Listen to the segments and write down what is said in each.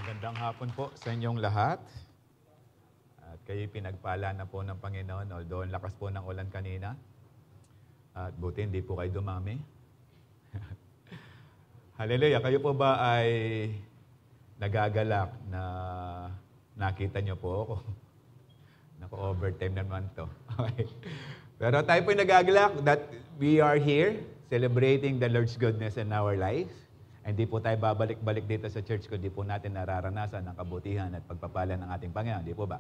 Magandang hapon po sa inyong lahat. At kayo pinagpala na po ng Panginoon, although ang lakas po ng ulan kanina. At buti hindi po kayo dumami. Hallelujah! Kayo po ba ay nagagalak na nakita niyo po ako? Naku-overtime naman to. Okay. Pero tayo po nagagalak that we are here celebrating the Lord's goodness in our lives. Hindi po tayo babalik-balik dito sa church kung di po natin nararanasan ang kabutihan at pagpapala ng ating Panginoon. Di po ba?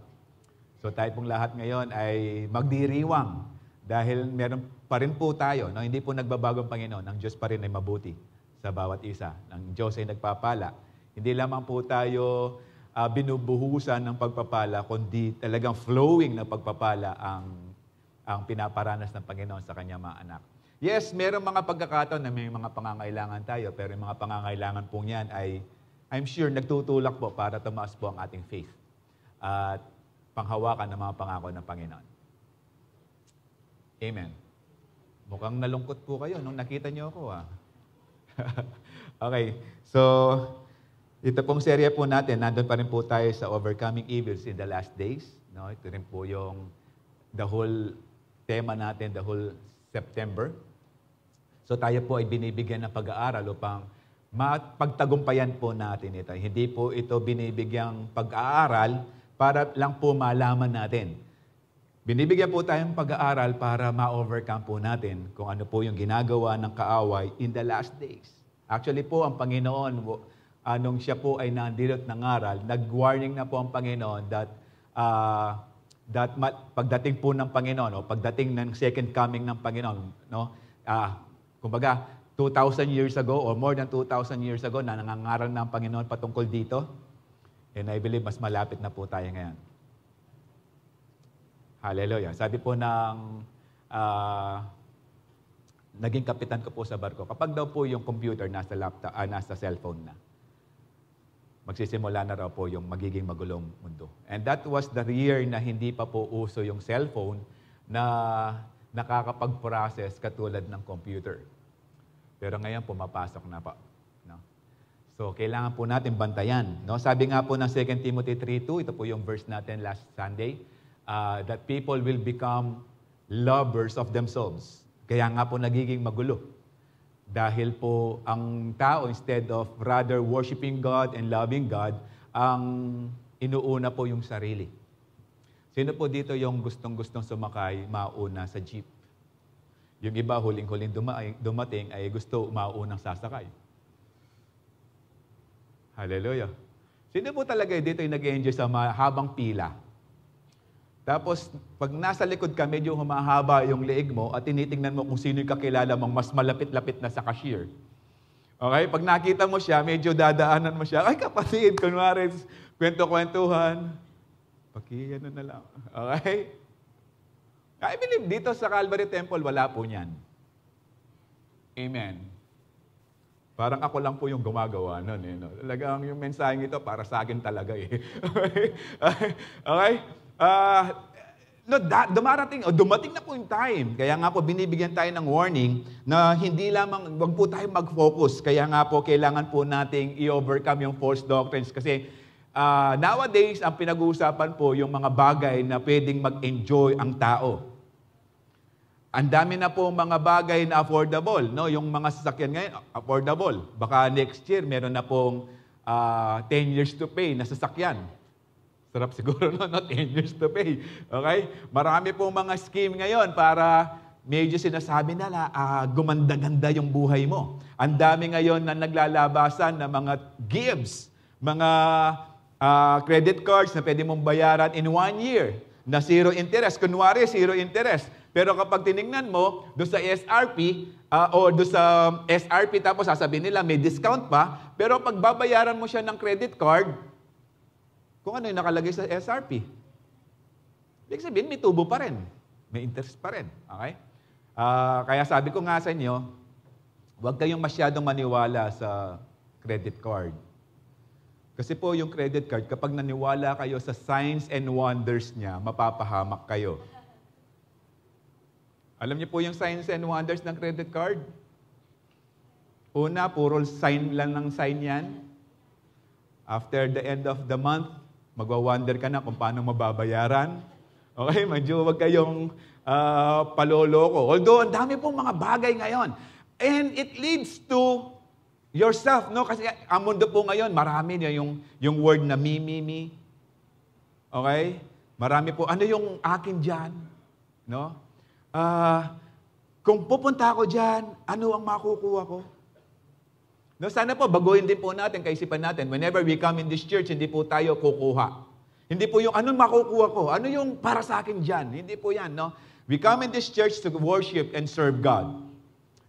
So tayo pong lahat ngayon ay magdiriwang dahil meron pa rin po tayo. No? Hindi po nagbabago ang Panginoon. Ang Diyos pa rin ay mabuti sa bawat isa. Ang Diyos ay nagpapala. Hindi lamang po tayo binubuhusan ng pagpapala, kundi talagang flowing ng pagpapala ang pinaparanas ng Panginoon sa kanyang mga anak. Yes, merong mga pagkakataon na may mga pangangailangan tayo, pero yung mga pangangailangan po niyan ay, I'm sure, nagtutulak po para tumaas po ang ating faith at panghawakan ng mga pangako ng Panginoon. Amen. Mukhang nalungkot po kayo nung nakita niyo ako. Okay, so ito pong serye po natin, nandun pa rin po tayo sa Overcoming Evils in the Last Days. No? Ito rin po yung the whole tema natin, the whole September. So tayo po ay binibigyan ng pag-aaral upang pagtagumpayan po natin ito. Hindi po ito binibigyang pag-aaral para lang po malaman natin. Binibigyan po tayong pag-aaral para ma-overcome po natin kung ano po yung ginagawa ng kaaway in the last days. Actually po, ang Panginoon, nung siya po ay nandilot ng aral, nag-warning na po ang Panginoon that pagdating po ng Panginoon, o pagdating ng second coming ng Panginoon, no? Kumbaga, 2,000 years ago or more than 2,000 years ago na nangangaral ng Panginoon patungkol dito, and I believe mas malapit na po tayo ngayon. Hallelujah. Sabi po ng naging kapitan ko po sa barko, kapag daw po yung computer nasa laptop, nasa cellphone na, magsisimula na raw po yung magiging magulong mundo. And that was the year na hindi pa po uso yung cellphone na nakakapag-process katulad ng computer. Pero ngayon pumapasok na po. No? So, kailangan po natin bantayan. No? Sabi nga po ng 2 Timothy 3:2, ito po yung verse natin last Sunday, that people will become lovers of themselves. Kaya nga po nagiging magulo. Dahil po ang tao, instead of rather worshiping God and loving God, ang inuuna po yung sarili. Sino po dito yung gustong-gustong sumakay mauna sa jeep? Yung iba, huling-huling dumating ay gusto maunang sasakay. Hallelujah. Sino po talaga dito yung nag-enjoy sa mahabang pila? Tapos, pag nasa likod ka, medyo humahaba yung leeg mo at tinitingnan mo kung sino yung kakilala mong mas malapit-lapit na sa cashier. Okay? Pag nakita mo siya, medyo dadaanan mo siya. Ay, kapatid, kunwari, kwento-kwentuhan. Ano na lang. Okay? I believe dito sa Calvary Temple, wala po niyan. Amen. Parang ako lang po yung gumagawa nun. No? Talagang yung mensaheng ito para sa akin talaga eh. Okay? Dumating na po yung time. Kaya nga po, binibigyan tayo ng warning na hindi lamang, wag po tayo mag-focus. Kaya nga po, kailangan po nating i-overcome yung false doctrines. Kasi nowadays, ang pinag-uusapan po yung mga bagay na pwedeng mag-enjoy ang tao. Ang dami na po mga bagay na affordable. No? Yung mga sasakyan ngayon, affordable. Baka next year, meron na pong 10 years to pay na sasakyan. Sarap siguro, no? 10 years to pay. Okay? Marami pong mga scheme ngayon para medyo sinasabi nila, gumanda-ganda yung buhay mo. Ang dami ngayon na naglalabasan ng mga gifts, mga credit cards na pwede mong bayaran in 1 year na zero interest. Kunwari, zero interest. Pero kapag tinignan mo, doon sa SRP, o doon sa SRP, tapos sasabihin nila, may discount pa, pero pag babayaran mo siya ng credit card, kung ano yung nakalagay sa SRP, ibig sabihin, may tubo pa rin. May interest pa rin. Okay? Kaya sabi ko nga sa inyo, huwag kayong masyadong maniwala sa credit card. Kasi po yung credit card, kapag naniwala kayo sa signs and wonders niya, mapapahamak kayo. Alam niyo po yung signs and wonders ng credit card? Una, puro sign lang ng sign yan. After the end of the month, magwa-wonder ka na kung paano mababayaran. Okay, medyo huwag kayong paloloko. Although, ang dami pong mga bagay ngayon. And it leads to yourself, no? Kasi ang mundo po ngayon, marami na yung word na me. Okay? Marami po. Ano yung akin dyan? No? Kung pupunta ako dyan, ano ang makukuha ko? No, sana po, baguhin din po natin, kaisipan natin, whenever we come in this church, hindi po tayo kukuha. Hindi po yung, anong makukuha ko? Ano yung para sa akin dyan? Hindi po yan, no? We come in this church to worship and serve God.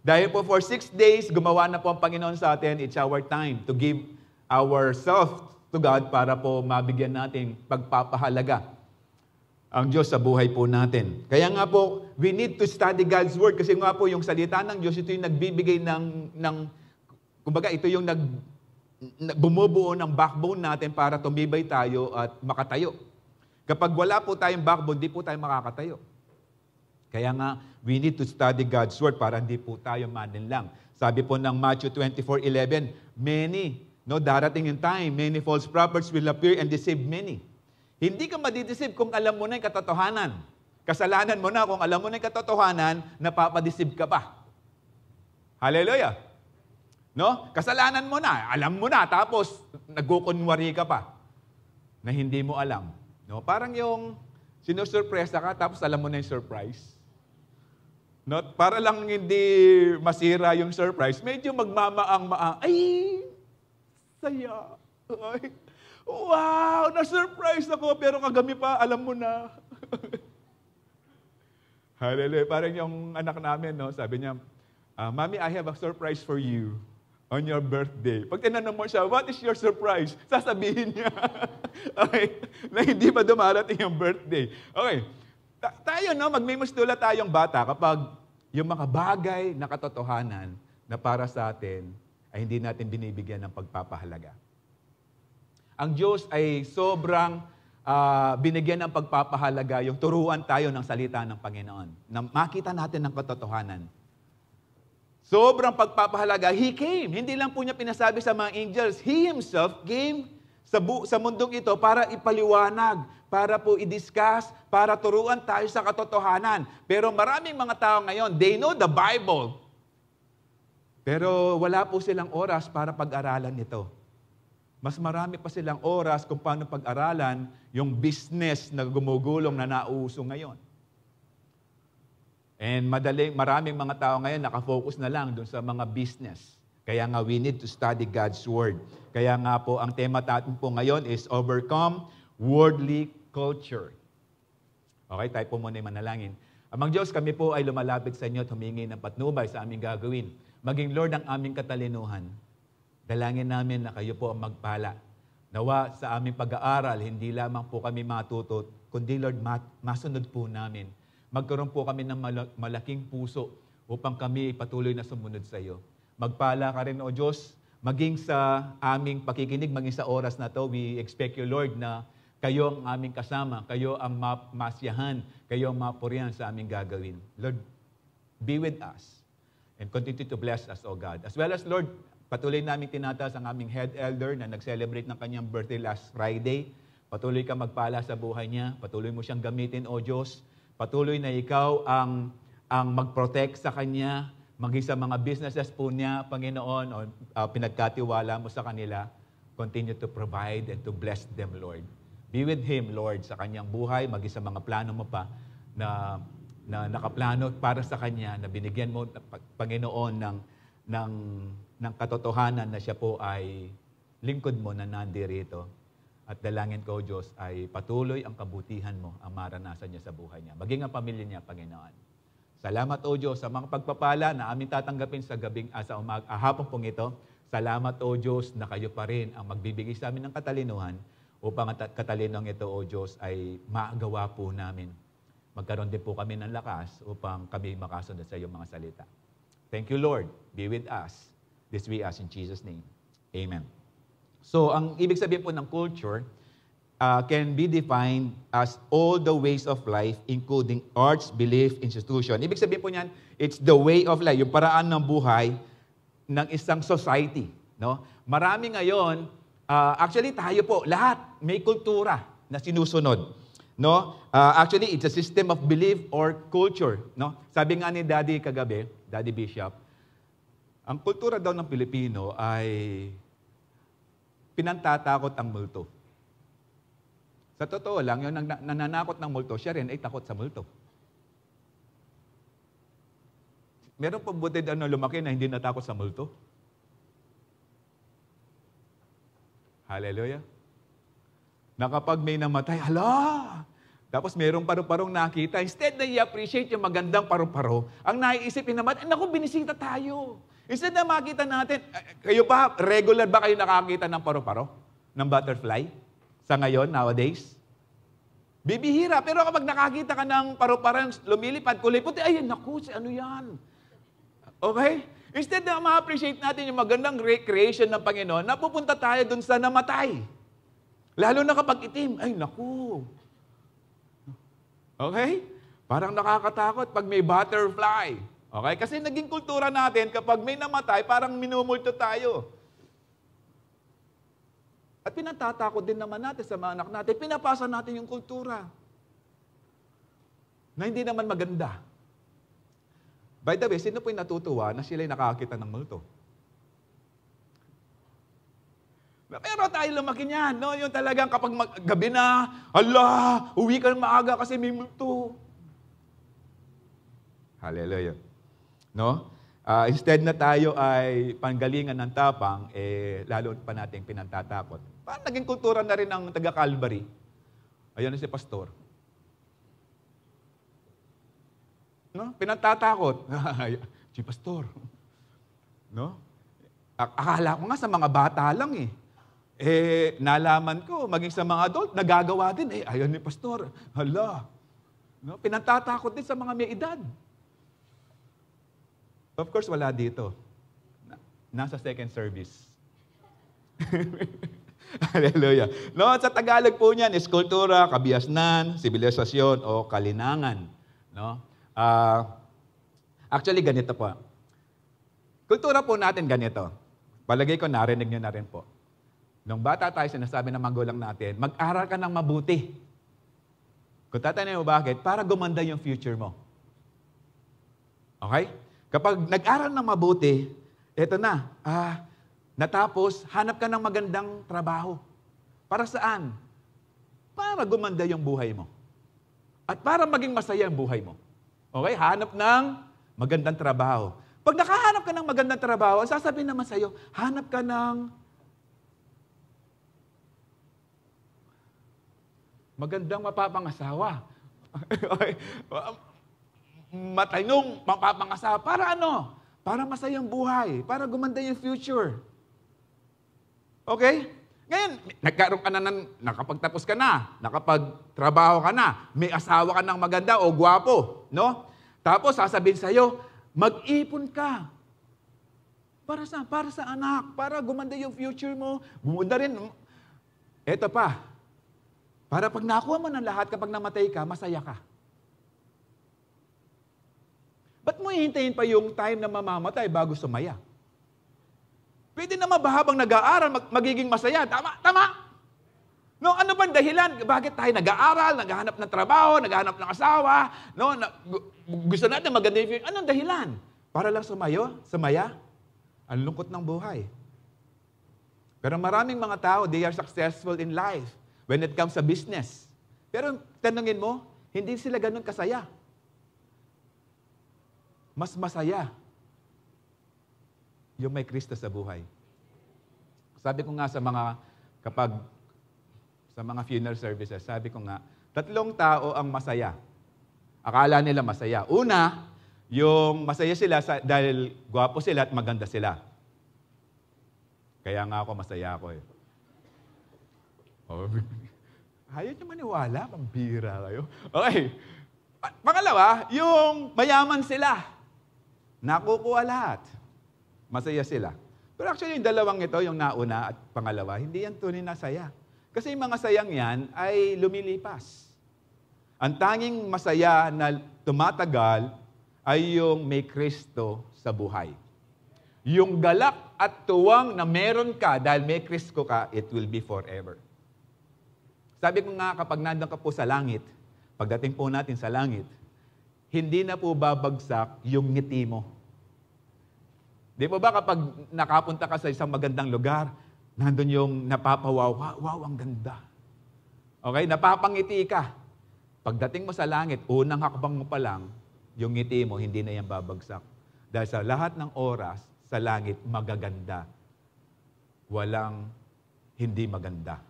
Dahil po for 6 days, gumawa na po ang Panginoon sa atin, it's our time to give ourselves to God para po mabigyan natin pagpapahalaga ang Diyos sa buhay po natin. Kaya nga po, we need to study God's Word kasi nga po yung salita ng Diyos, ito yung nagbibigay kumbaga, ito yung bumubuo ng backbone natin para tumibay tayo at makatayo. Kapag wala po tayong backbone, di po tayo makakatayo. Kaya nga, we need to study God's Word para hindi po tayo maninlang. Sabi po ng Matthew 24:11, darating yung time, many false prophets will appear and deceive many. Hindi ka madideceive kung alam mo na yung katotohanan. Kasalanan mo na kung alam mo na yung katotohanan, napapadeceive ka pa. Hallelujah! No? Kasalanan mo na, alam mo na, tapos nagkukunwari ka pa na hindi mo alam. No? Parang yung sinusurpresa ka, tapos alam mo na yung surprise. No? Para lang hindi masira yung surprise, medyo magmamaang-maang, ay, saya. Ay, wow, na-surprise ako, pero kagami pa, alam mo na. Hallelujah. Parang yung anak namin, no? Sabi niya, Mommy, I have a surprise for you on your birthday. Pag tinanong mo siya, what is your surprise? Sasabihin niya, okay, na hindi pa dumarating yung birthday. Okay, tayo, no, magmimustula tayong bata kapag yung mga bagay na katotohanan na para sa atin ay hindi natin binibigyan ng pagpapahalaga. Ang Diyos ay sobrang binigyan ng pagpapahalaga yung turuan tayo ng salita ng Panginoon. Na makita natin ng katotohanan. Sobrang pagpapahalaga, He came. Hindi lang po niya pinasabi sa mga angels. He Himself came sa mundong ito para ipaliwanag, para po i-discuss, para turuan tayo sa katotohanan. Pero maraming mga tao ngayon, they know the Bible. Pero wala po silang oras para pag-aralan ito. Mas marami pa silang oras kung paano pag-aralan yung business na gumugulong na nauuso ngayon. And maraming mga tao ngayon nakafocus na lang dun sa mga business. Kaya nga we need to study God's Word. Kaya nga po ang tema natin po ngayon is overcome worldly culture. Okay, tayo po muna yung manalangin. Amang Diyos, kami po ay lumalapit sa inyo at humingi ng patnubay sa aming gagawin. Maging Lord ang aming katalinuhan. Dalangin namin na kayo po ang magpala. Nawa sa aming pag-aaral, hindi lamang po kami matutot, kundi Lord, masunod po namin. Magkaroon po kami ng malaking puso upang kami patuloy na sumunod sa iyo. Magpala ka rin, O Diyos, maging sa aming pakikinig, maging sa oras na to, we expect you, Lord, na kayo ang aming kasama, kayo ang masyahan, kayo ang mapurihan sa aming gagawin. Lord, be with us and continue to bless us, O God. As well as, Lord, patuloy namin tinataas ang aming head elder na nag-celebrate ng kanyang birthday last Friday. Patuloy ka magpala sa buhay niya. Patuloy mo siyang gamitin, O Diyos. Patuloy na ikaw ang mag-protect sa kanya, maging sa mga businesses po niya, Panginoon, pinagkatiwala mo sa kanila. Continue to provide and to bless them, Lord. Be with him, Lord, sa kanyang buhay, maging sa mga plano mo pa na nakaplano para sa kanya, na binigyan mo, Panginoon, ng katotohanan na siya po ay lingkod mo na nandirito. At dalangin ko, Diyos, ay patuloy ang kabutihan mo ang maranasan niya sa buhay niya. Maging ang pamilya niya, Panginoon. Salamat, O Diyos, sa mga pagpapala na aming tatanggapin sa hapon pong ito. Salamat, O Diyos, na kayo pa rin ang magbibigay sa amin ng katalinuhan upang ang katalinuhan ito, O Diyos, ay maagawa po namin. Magkaroon din po kami ng lakas upang kami makasunod sa iyong mga salita. Thank you, Lord. Be with us. This we ask in Jesus' name. Amen. So, ang ibig sabihin po ng culture can be defined as all the ways of life, including arts, belief, institution. Ibig sabihin po niyan, it's the way of life, yung paraan ng buhay ng isang society. No? Marami ngayon Actually, tayo po, lahat may kultura na sinusunod. No? Actually, it's a system of belief or culture. No? Sabi nga ni Daddy kagabi, Daddy Bishop, ang kultura daw ng Pilipino ay pinantatakot ang multo. Sa totoo lang, yung nananakot ng multo, siya rin ay takot sa multo. Meron pang butid lumaki na hindi natakot sa multo? Hallelujah. Na kapag may namatay, hala! Tapos merong paru-parong nakita. Instead na i-appreciate yung magandang paru-paro, ang naiisip naman, naku, binisita tayo. Instead na makita natin, kayo ba, regular ba kayo nakakita ng paru-paro? Ng butterfly? Sa ngayon, nowadays? Bibihira. Pero kapag nakakita ka ng paru-parang lumilipad, kulay puti, ay, naku, ano yan? Okay? Instead na ma-appreciate natin yung magandang creation ng Panginoon, napupunta tayo dun sa namatay. Lalo na kapag itim, ay naku. Okay? Parang nakakatakot pag may butterfly. Okay? Kasi naging kultura natin, kapag may namatay, parang minumulto tayo. At pinatatakot din naman natin sa mga anak natin, pinapasa natin yung kultura na hindi naman maganda. By the way, sino po yung natutuwa na sila'y nakakita ng multo? Pero tayo lumaki niyan, no? Yung talagang kapag gabi na, Allah, uwi ka ng maaga kasi may multo. Hallelujah. No? Instead na tayo ay panggalingan ng tapang, lalo pa nating pinantatakot. Parang naging kultura na rin ng taga-Calvary. Ayun na si Pastor. No? Pinantatakot. Si Pastor. No? Akala ko nga sa mga bata lang nalaman ko, maging sa mga adult, nagagawa din. Ayun ni Pastor. Hala. No? Pinantatakot din sa mga may edad. Of course, wala dito. Nasa second service. Hallelujah. No, sa Tagalog po niyan is kultura, kabiasnan, sibilisasyon, o kalinangan. No? Actually, ganito po. Kultura po natin ganito. Palagay ko, narinig nyo na rin po. Nung bata tayo, sinasabi ng magulang natin, mag-aral ka ng mabuti. Kung tatanungin mo bakit, para gumanda yung future mo. Okay? Kapag nag-aral ng mabuti, eto na, natapos, hanap ka ng magandang trabaho. Para saan? Para gumanda yung buhay mo. At para maging masaya ang buhay mo. Okay? Hanap ng magandang trabaho. Pag nakahanap ka ng magandang trabaho, ang sasabihin naman sa'yo, hanap ka ng magandang mapapangasawa. Okay? Matinong mapapangasawa. Para ano? Para masayang buhay. Para gumanda yung future. Okay? Ngayon, nagkaroon ka na nakapagtapos ka na, nakapagtrabaho ka na, may asawa ka ng maganda o gwapo, no? Tapos sasabihin sa'yo, mag-ipon ka. Para sa anak, para gumanda yung future mo, gumanda rin. Eto pa, para pag nakuha mo ng lahat, kapag namatay ka, masaya ka. Ba't mo hihintayin pa yung time na mamamatay bago sumaya? Pwede naman ba habang nag-aaral, magiging masaya? Tama? No, ano bang dahilan? Bakit tayo nag-aaral, naghahanap ng trabaho, naghahanap ng asawa? No, gusto natin maganda yung future. Anong dahilan? Para lang sumaya? Ang lungkot ng buhay. Pero maraming mga tao, they are successful in life when it comes sa business. Pero tanungin mo, hindi sila ganun kasaya. Mas masaya yung may Kristo sa buhay. Sabi ko nga sa mga funeral services, sabi ko nga, 3 tao ang masaya. Akala nila masaya. Una, yung masaya sila dahil gwapo sila at maganda sila. Kaya nga ako masaya ako Ayaw nyo maniwala, pambira kayo. Okay. Pangalawa, yung mayaman sila. Nakukuha lahat. Masaya sila. Pero actually, yung dalawang ito, yung nauna at pangalawa, hindi yan tunay na saya. Kasi yung mga sayang yan ay lumilipas. Ang tanging masaya na tumatagal ay yung may Kristo sa buhay. yung galak at tuwang na meron ka dahil may Kristo ka, it will be forever. Sabi ko nga, kapag nandun ka po sa langit, pagdating po natin sa langit, hindi na po babagsak yung ngiti mo. Di po ba kapag nakapunta ka sa isang magandang lugar, nandun yung napapawaw, wow, ang ganda. Okay, napapangiti ka. Pagdating mo sa langit, unang hakbang mo pa lang, yung ngiti mo, hindi na yan babagsak. Dahil sa lahat ng oras, sa langit, magaganda. Walang hindi maganda.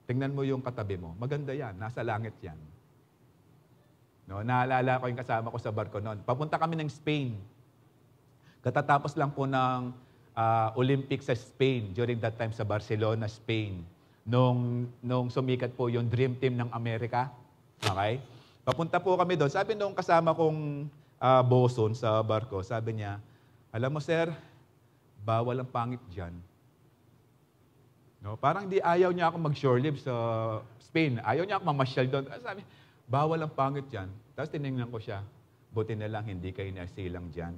Tingnan mo yung katabi mo. Maganda yan. Nasa langit yan. No, naalala ko yung kasama ko sa barko noon. Papunta kami ng Spain. Katatapos lang po ng Olympics sa Spain during that time sa Barcelona, Spain. Nung sumikat po yung Dream Team ng Amerika. Okay? Papunta po kami doon. Sabi nung kasama kong boson sa barko, sabi niya, alam mo sir, bawal ang pangit dyan. No, parang di ayaw niya ako mag-shore live sa Spain. Ayaw niya ako mamasyal doon. Sabi, bawal ang pangit dyan. Tapos tinignan ko siya, buti na lang hindi kayo nasilang dyan.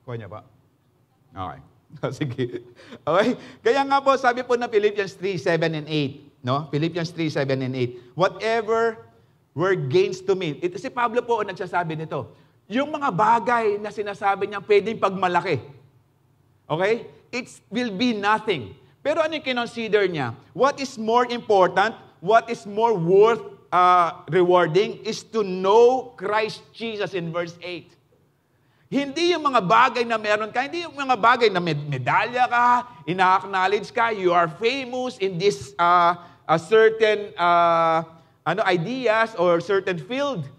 Kuha niya ba? Okay. Sige. Okay? Kaya nga po, sabi po na Philippians 3:7 and 8. No? Philippians 3:7 and 8. Whatever were gains to me. Ito si Pablo po ang nagsasabi nito. Yung mga bagay na sinasabi niya pwedeng pagmalaki. Okay? It will be nothing. Pero ano yung kinonsider niya? What is more important, what is more worth rewarding is to know Christ Jesus in verse 8. Hindi yung mga bagay na meron ka, hindi yung mga bagay na medalya ka, ina-acknowledge ka, you are famous in this certain ideas or certain field.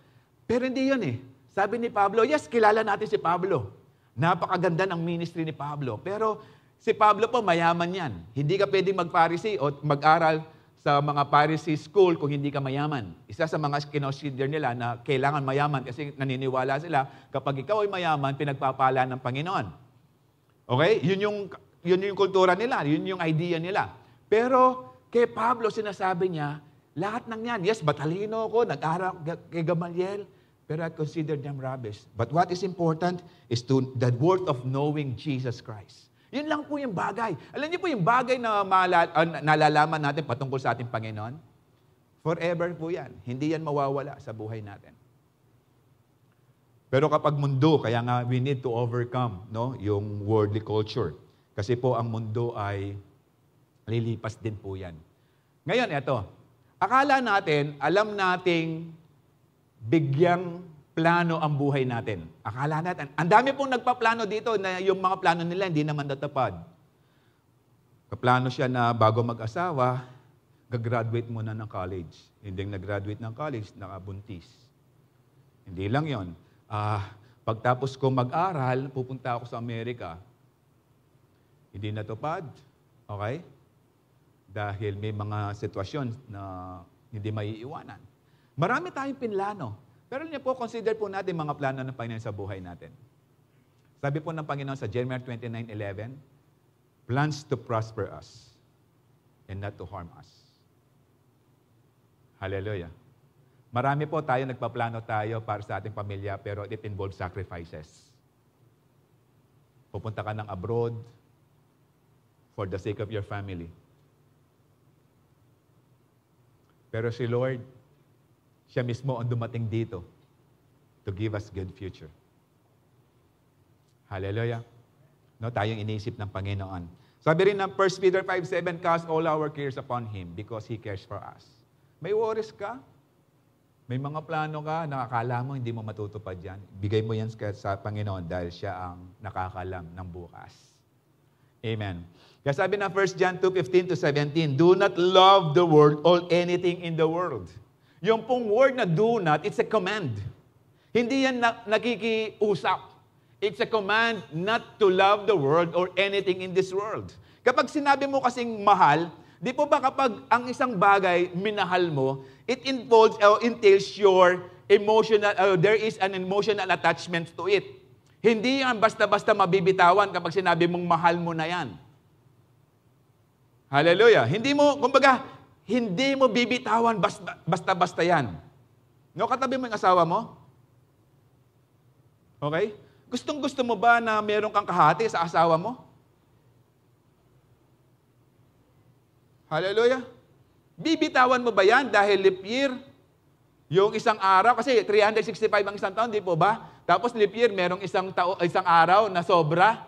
Pero hindi yun eh. Sabi ni Pablo, yes, kilala natin si Pablo. Napakaganda ng ministry ni Pablo. Pero si Pablo po, mayaman yan. Hindi ka pwedeng mag-Pharisee o mag-aral sa mga Pharisee school kung hindi ka mayaman. Isa sa mga kinonsider nila na kailangan mayaman kasi naniniwala sila kapag ikaw ay mayaman, pinagpapala ng Panginoon. Okay? Yun yung kultura nila. Yun yung idea nila. Pero kay Pablo, sinasabi niya, lahat ng yan, yes, batalino ako, nag-aral kay Gamaliel, pero I consider them rubbish. But what is important is the worth of knowing Jesus Christ. Yun lang po yung bagay. Alam niyo po yung bagay na nalalaman natin patungkol sa ating Panginoon? Forever po yan. Hindi yan mawawala sa buhay natin. Pero kapag mundo, kaya nga we need to overcome yung worldly culture. Kasi po ang mundo ay lilipas din po yan. Ngayon, eto. Akala natin, alam nating bigyang plano ang buhay natin. Akala natin. Ang dami pong nagpaplano dito na yung mga plano nila hindi naman natupad. Kaplano siya na bago mag-asawa, gagraduate muna ng college. Hindi nag-graduate ng college, nakabuntis. Hindi lang yon. Pagtapos ko mag-aral, pupunta ako sa Amerika. Hindi natupad. Okay? Dahil may mga sitwasyon na hindi maiiwanan. Marami tayong pinlano. Pero niya po, consider po natin mga plano ng Panginoon sa buhay natin. Sabi po ng Panginoon sa Jeremiah 29:11, plans to prosper us and not to harm us. Hallelujah. Marami po tayo, nagpaplano tayo para sa ating pamilya, pero it involves sacrifices. Pupunta ka ng abroad for the sake of your family. Pero si Lord, siya mismo ang dumating dito to give us good future. Hallelujah. No, tayong iniisip ng Panginoon. Sabi rin ng 1 Peter 5:7, cast all our cares upon Him because He cares for us. May worries ka? May mga plano ka, nakakala mo, hindi mo matutupad yan. Bigay mo yan sa Panginoon dahil siya ang nakakalam ng bukas. Amen. Kaya sabi ng 1 John 2:15-17, do not love the world or anything in the world. Yung pong word na do not, it's a command. Hindi yan nakikiusap. It's a command not to love the world or anything in this world. Kapag sinabi mo kasing mahal, di po ba kapag ang isang bagay minahal mo, it involves or entails your emotional, there is an emotional attachment to it. Hindi yan basta-basta mabibitawan kapag sinabi mong mahal mo na yan. Hallelujah. Hindi mo, kumbaga, hindi mo bibitawan basta-basta yan. No, katabi mo yung asawa mo? Okay? Gustong-gusto mo ba na meron kang kahati sa asawa mo? Hallelujah. Bibitawan mo ba yan dahil leap year? Yung isang araw, kasi 365 ang isang taon, di po ba? Tapos leap year, merong isang araw na sobra.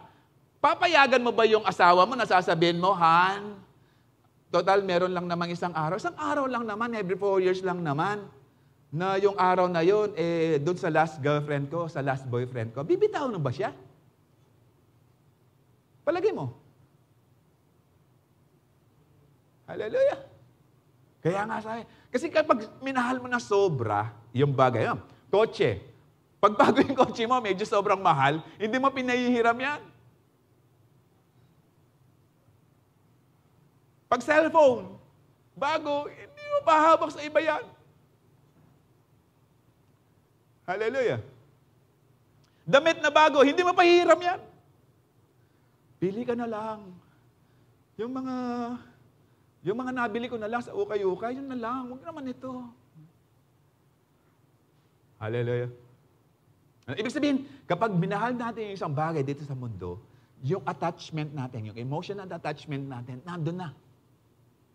Papayagan mo ba yung asawa mo na sasabihin mo, Han, total meron lang namang isang araw. Isang araw lang naman, every 4 years lang naman. Na yung araw na yun, doon sa last girlfriend ko, sa last boyfriend ko, bibitawan mo ba siya? Palagi mo. Hallelujah. Kaya nga sabi, kasi kapag minahal mo na sobra, yung bagay, kotse. Pag bago yung kotse mo, medyo sobrang mahal, hindi mo pinahihiram yan. Pag cellphone, bago, hindi mo pahabak sa iba yan. Hallelujah. Damit na bago, hindi mo pahihiram yan. Pili ka na lang. Yung mga nabili ko na lang sa ukay-ukay, yun na lang. Huwag naman ito. Hallelujah. Ibig sabihin, kapag minahal natin yung isang bagay dito sa mundo, yung attachment natin, yung emotional attachment natin, nandun na.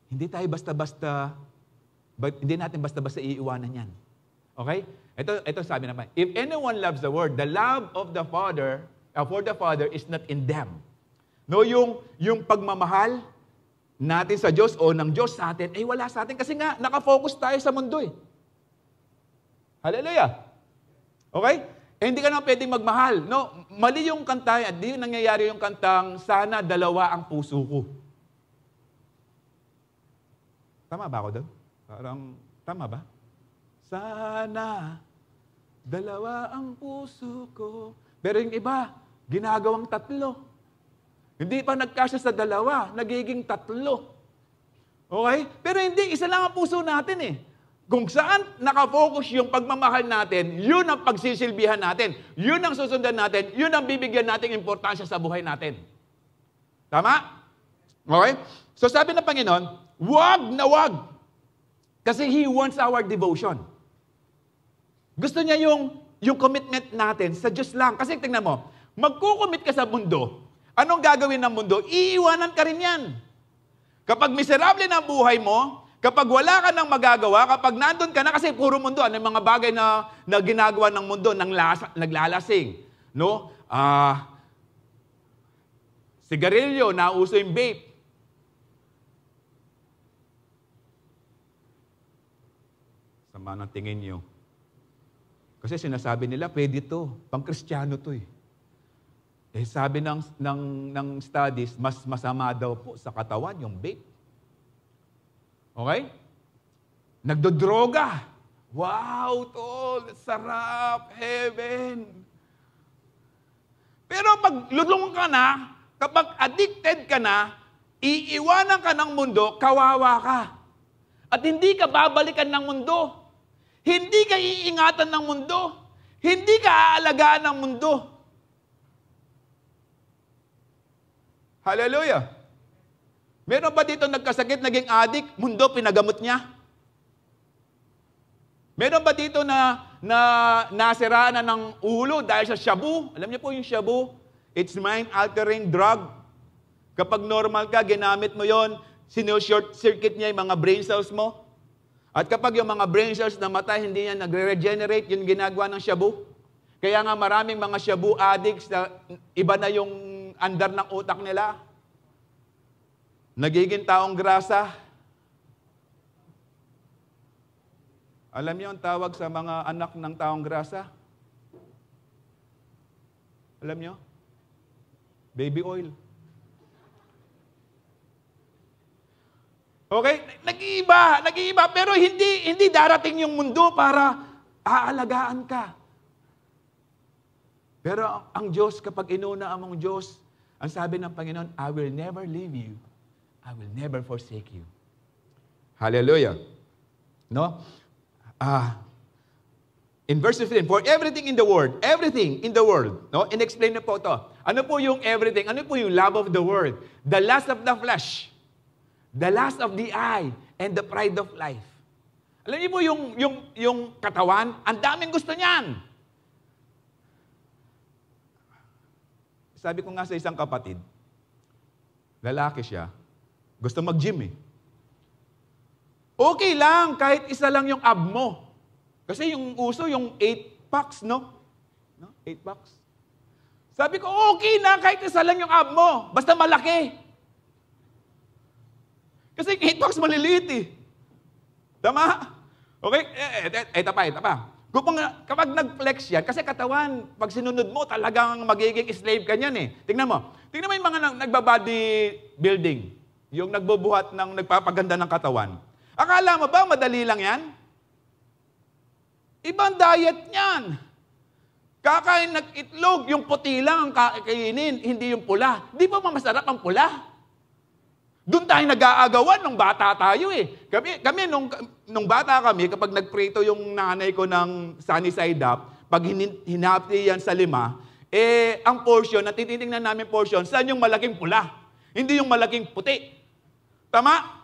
Hindi tayo hindi natin basta-basta iiwanan yan. Okay? Ito sabi naman, if anyone loves the Word, the love of the Father, for the Father is not in them. No, yung pagmamahal natin sa Diyos o ng Diyos sa atin, wala sa atin kasi nga, nakafocus tayo sa mundo eh. Hallelujah. Okay? Hindi ka naman pwedeng magmahal. No, mali yung kanta, hindi nangyayari yung kantang, sana dalawa ang puso ko. Tama ba ako doon? Parang, tama ba? Sana dalawa ang puso ko. Pero yung iba, ginagawang tatlo. Hindi pa nagkasya sa dalawa, nagiging tatlo. Okay? Pero hindi, isa lang ang puso natin eh. Kung saan nakafocus yung pagmamahal natin, yun ang pagsisilbihan natin. Yun ang susundan natin. Yun ang bibigyan natin importansya sa buhay natin. Tama? Okay? So sabi ng Panginoon, wag na wag. Kasi He wants our devotion. Gusto niya yung commitment natin sa Diyos lang. Kasi tingnan mo, magkukomit ka sa mundo, anong gagawin ng mundo? Iiwanan ka rin yan. Kapag miserable na buhay mo, kapag wala ka nang magagawa, kapag nandun ka na, kasi puro mundo, ano yung mga bagay na ginagawa ng mundo, naglalasing. No? Sigarilyo, nauso yung vape. Sama ng tingin nyo. Kasi sinasabi nila, pwede to. Pang-Kristiyano to eh. Sabi ng studies, mas masama daw po sa katawan yung vape. Okay? Nagdodroga. Wow, tol, sarap, heaven. Pero pag lulong ka na, kapag addicted ka na, iiwanan ka ng mundo, kawawa ka. At hindi ka babalikan ng mundo. Hindi ka iingatan ng mundo. Hindi ka aalagaan ng mundo. Hallelujah. Meron ba dito nagkasakit, naging addict, mundo pinagamot niya? Meron ba dito na nasiraan na ng ulo dahil sa shabu? Alam niyo po yung shabu? It's mind-altering drug. Kapag normal ka, ginamit mo yon, sino-short circuit niya yung mga brain cells mo. At kapag yung mga brain cells na matay, hindi yan nagre-regenerate, yung ginagawa ng shabu. Kaya nga maraming mga shabu addicts, na iba na yung andar ng utak nila. Nagiging taong grasa. Alam niyo ang tawag sa mga anak ng taong grasa? Alam niyo? Baby oil. Okay? Nag-iiba, pero hindi darating yung mundo para aalagaan ka. Pero ang Diyos, kapag inuna among Diyos, ang sabi ng Panginoon, I will never leave you. I will never forsake you. Hallelujah. No? In verse 15, for everything in the world, no? In-explain na po ito. Ano po yung everything? Ano po yung love of the world? The lust of the flesh, the lust of the eye, and the pride of life. Alam niyo po yung katawan, ang daming gusto niyan. sabi ko nga sa isang kapatid, lalaki siya, gusto mag-gym eh. Okay lang, kahit isa lang yung ab mo. Kasi yung uso, yung 8 packs, no? 8 packs. Sabi ko, okay na, kahit isa lang yung ab mo. Basta malaki. Kasi yung 8 packs maliliit eh. Tama? Okay? Ito pa. Kapag nag-flex yan, kasi katawan, pag sinunod mo, talagang magiging slave ka niyan eh. Tingnan mo yung mga nagbabody building. Yung nagbubuhat nagpapaganda ng katawan. Akala mo ba madali lang yan? Ibang diet niyan. Kakain ng itlog, yung puti lang ang kakainin, hindi yung pula. Di ba masarap ang pula? Doon tayo nag-aagawan nung bata tayo eh. Kami nung bata kami, kapag nagprito yung nanay ko ng sunny side up, pag hinapti yan sa 5, ang portion, natitingnan namin portion, saan yung malaking pula? Hindi yung malaking puti. Tama?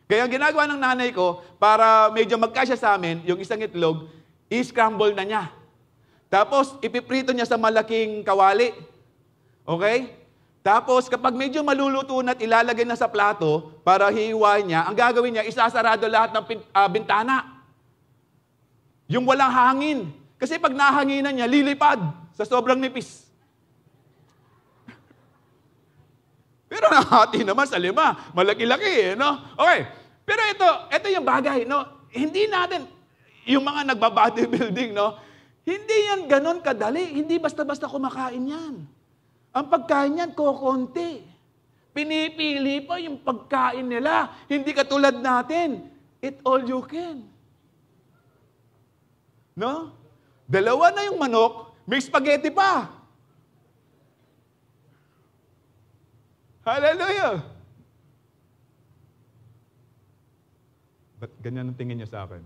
Kaya ang ginagawa ng nanay ko, para medyo magkasya sa amin, yung isang itlog, i-scramble na niya. Tapos, ipiprito niya sa malaking kawali. Okay? Tapos, kapag medyo maluluto na at ilalagay na sa plato para hihiwain niya, ang gagawin niya, isasarado lahat ng bintana. Yung walang hangin. Kasi pag nahanginan niya, lilipad sa sobrang nipis. Pero nahati naman sa 5. Malaki-laki, no? Okay. Pero ito yung bagay, no? Hindi natin, yung mga nagba-bodybuilding, no? Hindi yan ganon kadali. Hindi basta-basta kumakain yan. Ang pagkain yan, kokonti. Pinipili pa yung pagkain nila. Hindi katulad natin. Eat all you can. No? 2 na yung manok, may spaghetti pa. Hallelujah! Ba't ganyan ang tingin niyo sa akin?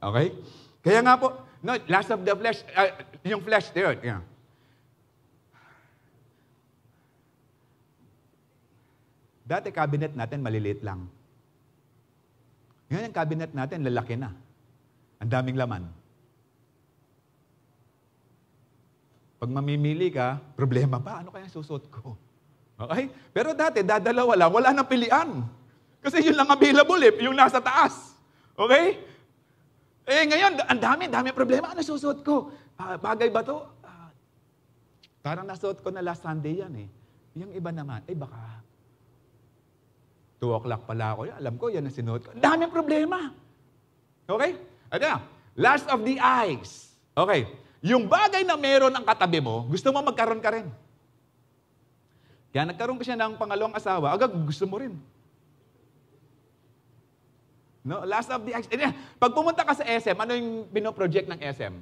Okay? Kaya nga po, no, last of the flesh, yung flesh there, yeah. Dati cabinet natin maliliit lang. Ngayon ang cabinet natin lalaki na. Ang daming laman. Pag mamimili ka, problema pa, ano kaya susot ko? Okay? Pero dati, dadalawa lang, wala nang pilian. Kasi yun lang available yung nasa taas. Okay? Ngayon, ang dami problema. Ano susot ko? Bagay ba to? Parang nasuot ko na last Sunday yan eh. Yung iba naman, baka 2 o'clock pala ako. Alam ko, yan ang sinuot ko. Ang daming problema. Okay? Ito, last of the eyes. Okay. Yung bagay na meron ang katabi mo, gusto mo magkaroon ka rin. Kaya nagkaroon pa siya ng pangalawang asawa, agad gusto mo rin. No? Last of the eyes. Pag pumunta ka sa SM, ano yung binoproject ng SM?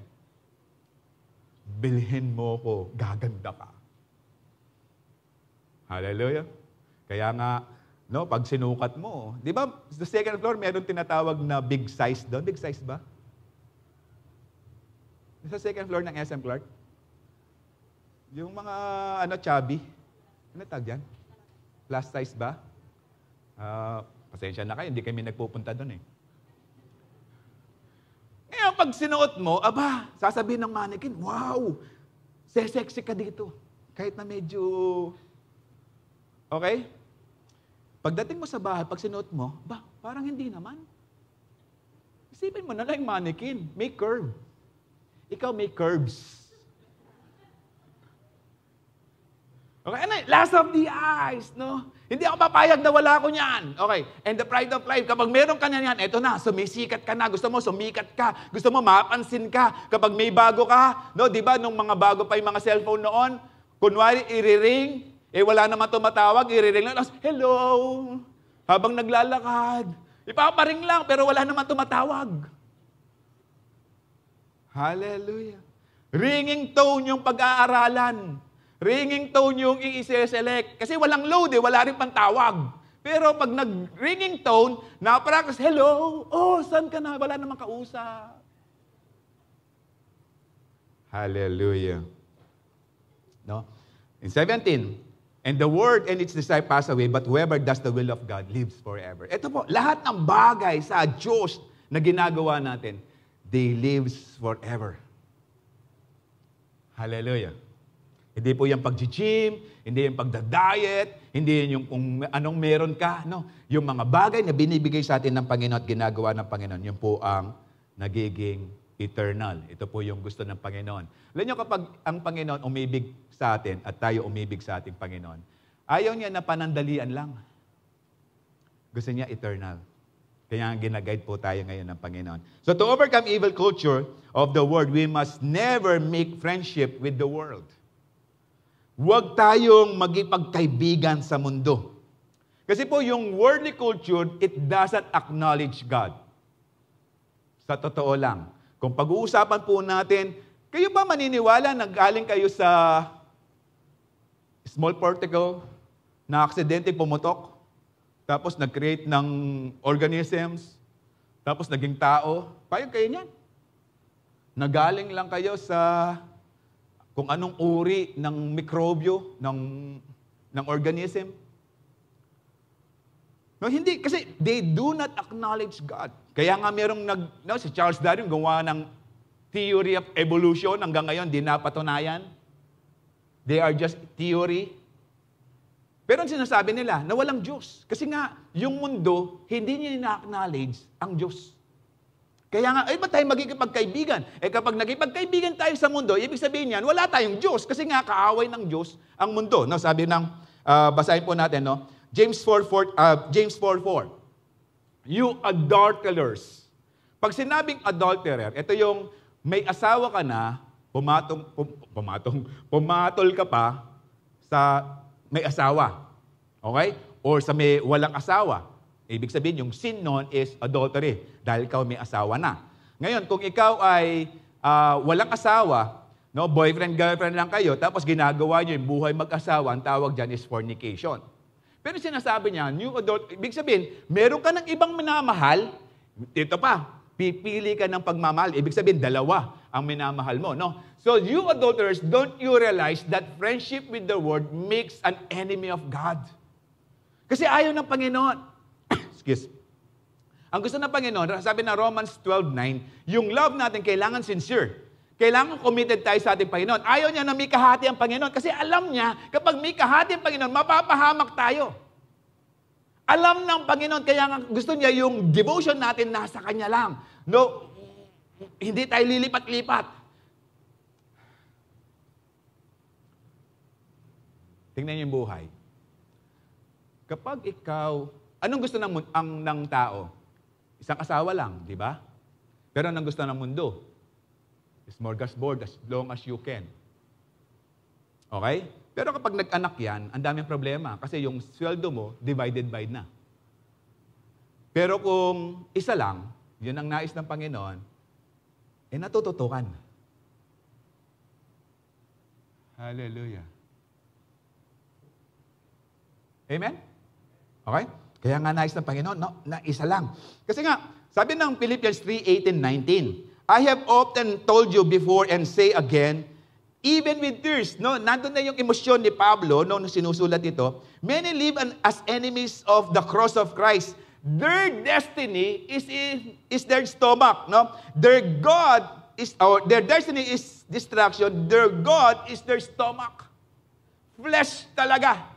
Bilhin mo ko, gaganda ka. Hallelujah. Kaya nga, no, pag sinukat mo, di ba, sa second floor, meron tinatawag na big size doon. Big size ba? Sa second floor ng SM Clark? Yung mga, chubby. Ano tawag yan? Plus size ba? Pasensya na kayo, hindi kami nagpupunta doon eh. Ngayon, pag sinuot mo, sasabihin ng mannequin, wow, sexy ka dito. Kahit na medyo, okay? Pagdating mo sa bahay, pag sinuot mo, parang hindi naman. Isipin mo na lang yung mannequin, may curve. Ikaw may curves. Okay, last of the eyes, no? Hindi ako papayag na wala ko niyan. Okay, and the pride of life, kapag meron ka niyan, eto na, sumisikat ka na, gusto mo sumikat ka, gusto mo mapansin ka, kapag may bago ka, no, di ba, nung mga bago pa yung mga cellphone noon, kunwari, iriring, wala naman tumatawag, iriring lang, hello, habang naglalakad, ipaparing lang, pero wala naman tumatawag. Hallelujah. Ringing tone yung pag-aaralan. Ringing tone yung i-select. Kasi walang load wala rin pantawag. Pero pag nag-ringing tone, na-practice, hello, saan ka na? Wala namang kausap. Hallelujah. No? In 17, and the word and its desire pass away, but whoever does the will of God lives forever. Ito po, lahat ng bagay sa Diyos na ginagawa natin, they lives forever. Hallelujah. Hindi po yung pag-gym, hindi yung pagda-diet, hindi yung kung anong meron ka. No? Yung mga bagay na binibigay sa atin ng Panginoon at ginagawa ng Panginoon, yun po ang nagiging eternal. Ito po yung gusto ng Panginoon. Alam nyo, kapag ang Panginoon umibig sa atin at tayo umibig sa ating Panginoon, ayaw niya na panandalian lang. Gusto niya eternal. Kaya ginaguide po tayo ngayon ng Panginoon. So to overcome evil culture of the world, we must never make friendship with the world. Huwag tayong magipagkaibigan sa mundo. Kasi po yung worldly culture, it doesn't acknowledge God. Sa totoo lang. Kung pag-uusapan po natin, kayo ba maniniwala na galing kayo sa small particle na aksidente pumutok, tapos nag-create ng organisms, tapos naging tao? Payag kayo niyan. Nagaling lang kayo sa kung anong uri ng mikrobyo, ng organism. No, hindi, kasi they do not acknowledge God. Kaya nga merong si Charles Darwin gawa ng theory of evolution, hanggang ngayon di napatunayan. They are just theory. Pero ang sinasabi nila na walang Diyos. Kasi nga, yung mundo, hindi niya na-acknowledge ang Diyos. Kaya nga, ba't tayo magkikipagkaibigan? Kapag nagkipagkaibigan tayo sa mundo, ibig sabihin yan, wala tayong Diyos. Kasi nga, kaaway ng Diyos ang mundo. No, sabi ng, basahin po natin, no? James 4:4. You adulterers. Pag sinabing adulterer, ito yung may asawa ka na, pumatol ka pa sa may asawa. Okay? Or sa may walang asawa. Ibig sabihin, yung sin nun is adultery. Dahil ikaw may asawa na. Ngayon, kung ikaw ay walang asawa, no, boyfriend, girlfriend lang kayo, tapos ginagawa nyo yung buhay mag-asawa, ang tawag dyan is fornication. Pero sinasabi niya, new adult, ibig sabihin, meron ka ng ibang minamahal, ito pa, pipili ka ng pagmamahal. Ibig sabihin, dalawa ang minamahal mo. No? So you adulterers, don't you realize that friendship with the world makes an enemy of God? Kasi ayaw ng Panginoon. Excuse. Ang gusto ng Panginoon, sabi na Romans 12:9, yung love natin kailangan sincere. Kailangan committed tayo sa ating Panginoon. Ayaw niya na may kahati ang Panginoon kasi alam niya, kapag may kahati ang Panginoon, mapapahamak tayo. Alam ng Panginoon, kaya nga gusto niya yung devotion natin nasa Kanya lang. No, hindi tayo lilipat-lipat. Tingnan niyo yung buhay. Kapag ikaw, anong gusto ng tao? Isang asawa lang, di ba? Pero anong gusto ng mundo? Smorgasbord as long as you can. Okay? Pero kapag nag-anak yan, ang daming problema kasi yung sweldo mo, divided by na. Pero kung isa lang, yun ang nais ng Panginoon, natututukan. Hallelujah. Amen? Okay? Kaya nga nais ng Panginoon, no, na isa lang. Kasi nga, sabi ng Philippians 3:18-19, I have often told you before and say again, even with tears, no, nandun na yung emosyon ni Pablo, no, nung sinusulat ito, many live as enemies of the cross of Christ. Their destiny is their stomach, no? Their destiny is destruction. Their God is their stomach. Flesh talaga.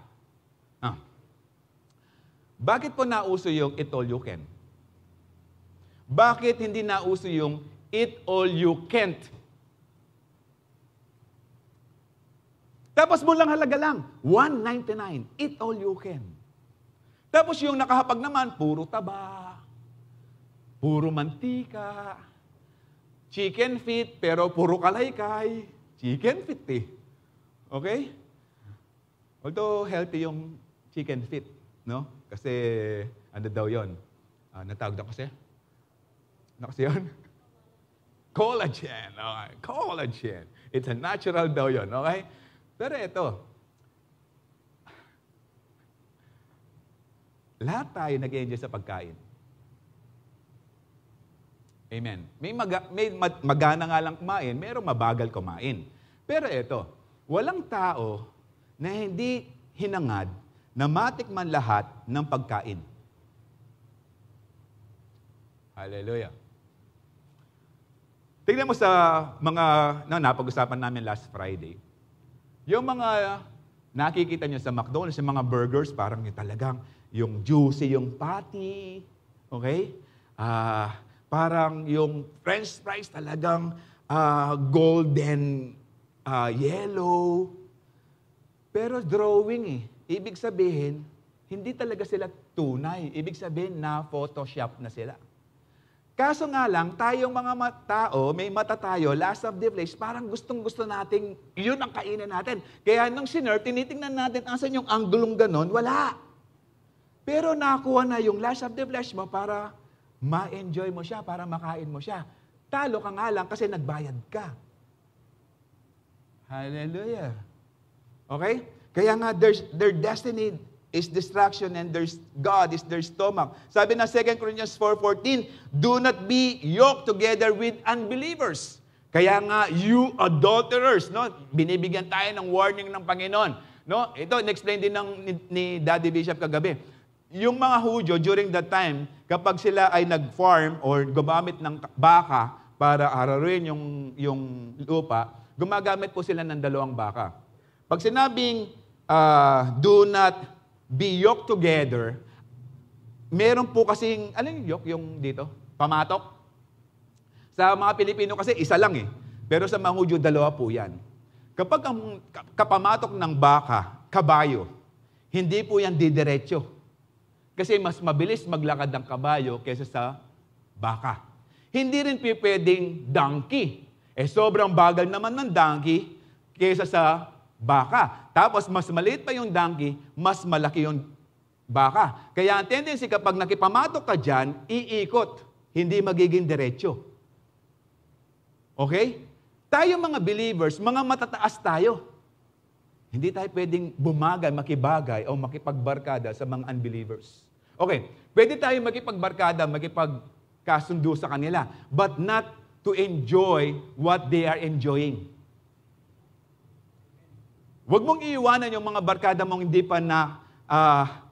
Bakit po nauso yung eat all you can? Bakit hindi nauso yung eat all you can't? Tapos lang halaga lang, $1.99. Eat all you can. Tapos yung nakahapag naman, puro taba, puro mantika, chicken feet, pero puro kalaykay. Chicken feet eh. Okay? Although healthy yung chicken feet, no? Kasi, ano daw yun? Natawag na kasi? Ano kasi yun? Collagen. Okay. Collagen. It's a natural daw yun. Okay? Pero ito, lahat tayo nag-enjoy sa pagkain. Amen. May magana nga lang kumain, mayroong mabagal kumain. Pero ito, walang tao na hindi hinangad na matikman lahat ng pagkain. Hallelujah. Tingnan mo sa mga napag-usapan namin last Friday. Yung mga nakikita nyo sa McDonald's, yung mga burgers, parang yung talagang yung juicy yung patty. Okay? Parang yung french fries talagang golden yellow. Pero drawing eh. Ibig sabihin, hindi talaga sila tunay. Ibig sabihin na Photoshop na sila. Kaso nga lang, tayong mga tao, may mata tayo, last of the flesh, parang gustong-gusto nating, yun ang kainin natin. Kaya nung sinerve, tinitingnan natin, asan yung anggulong ganon? Wala. Pero nakuha na yung last of the flesh mo para ma-enjoy mo siya, para makain mo siya. Talo ka nga lang kasi nagbayad ka. Hallelujah. Okay? Kaya nga, their destiny is destruction and God is their stomach. Sabi na 2 Corinthians 4:14, do not be yoked together with unbelievers. Kaya nga, you adulterers, no? Binibigyan tayo ng warning ng Panginoon. No? Ito, in-explain din ni Daddy Bishop kagabi. Yung mga Hudyo, during that time, kapag sila ay nag-farm or gumamit ng baka para araruin yung lupa, gumagamit po sila ng 2 baka. Pag sinabing, do not be yoked together, meron po kasing, ano yung yoke? Yung dito? Pamatok? Sa mga Pilipino kasi, isa lang eh. Pero sa mga Hudyo, 2 po yan. Kapag ang kapamatok ng baka, kabayo, hindi po yan didiretso. Kasi mas mabilis maglakad ng kabayo kaysa sa baka. Hindi rin pwedeng donkey. Sobrang bagal naman ng donkey kaysa sa baka. Tapos, mas maliit pa yung donkey, mas malaki yung baka. Kaya ang tendency kapag nakipamatok ka dyan, iikot. Hindi magiging diretsyo. Okay? Tayo mga believers, mga matataas tayo. Hindi tayo pwedeng bumagay, makibagay, o makipagbarkada sa mga unbelievers. Okay, pwede tayo makipagbarkada, makipagkasundo sa kanila, but not to enjoy what they are enjoying. Huwag mong iiwanan yung mga barkada mong hindi pa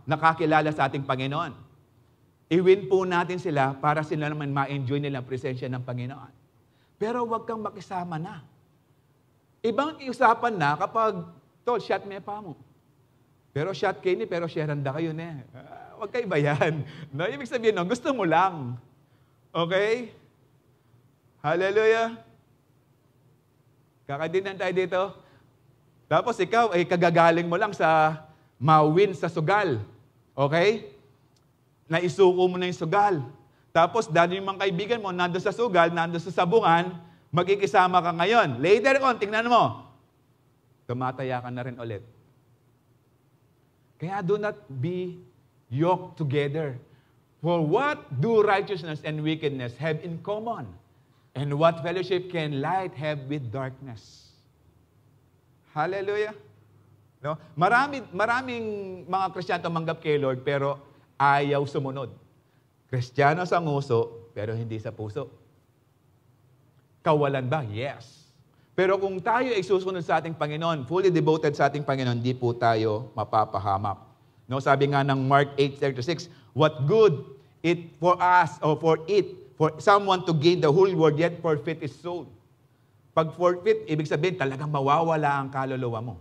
nakakilala sa ating Panginoon. I-win po natin sila para sila naman ma-enjoy nila ang presensya ng Panginoon. Pero huwag kang makisama na. Ibang iusapan na kapag, tol, shot me pa mo. Pero shot kayo ni, pero sheranda kayo na. Huwag kayo ba yan? No? Ibig sabihin, no, gusto mo lang. Okay? Hallelujah. Kakadinan tayo dito. Tapos ikaw, kagagaling mo lang sa mawin sa sugal. Okay? Naisuko mo na yung sugal. Tapos, dahil yung mga kaibigan mo, nando sa sugal, nando sa sabungan, magkikisama ka ngayon. Later on, tingnan mo, tumataya ka na rin ulit. Kaya do not be yoked together. For what do righteousness and wickedness have in common? And what fellowship can light have with darkness? Hallelujah. No? Maraming mga Kristiyano tumanggap kay Lord pero ayaw sumunod. Kristiyano sa nguso pero hindi sa puso. Kawalan ba? Yes. Pero kung tayo ay susunod sa ating Panginoon, fully devoted sa ating Panginoon, di po tayo mapapahamak. No, sabi nga ng Mark 8:36, what good it for us or for someone to gain the whole world yet forfeit his soul. Pag forfeit, ibig sabihin talagang mawawala ang kaluluwa mo.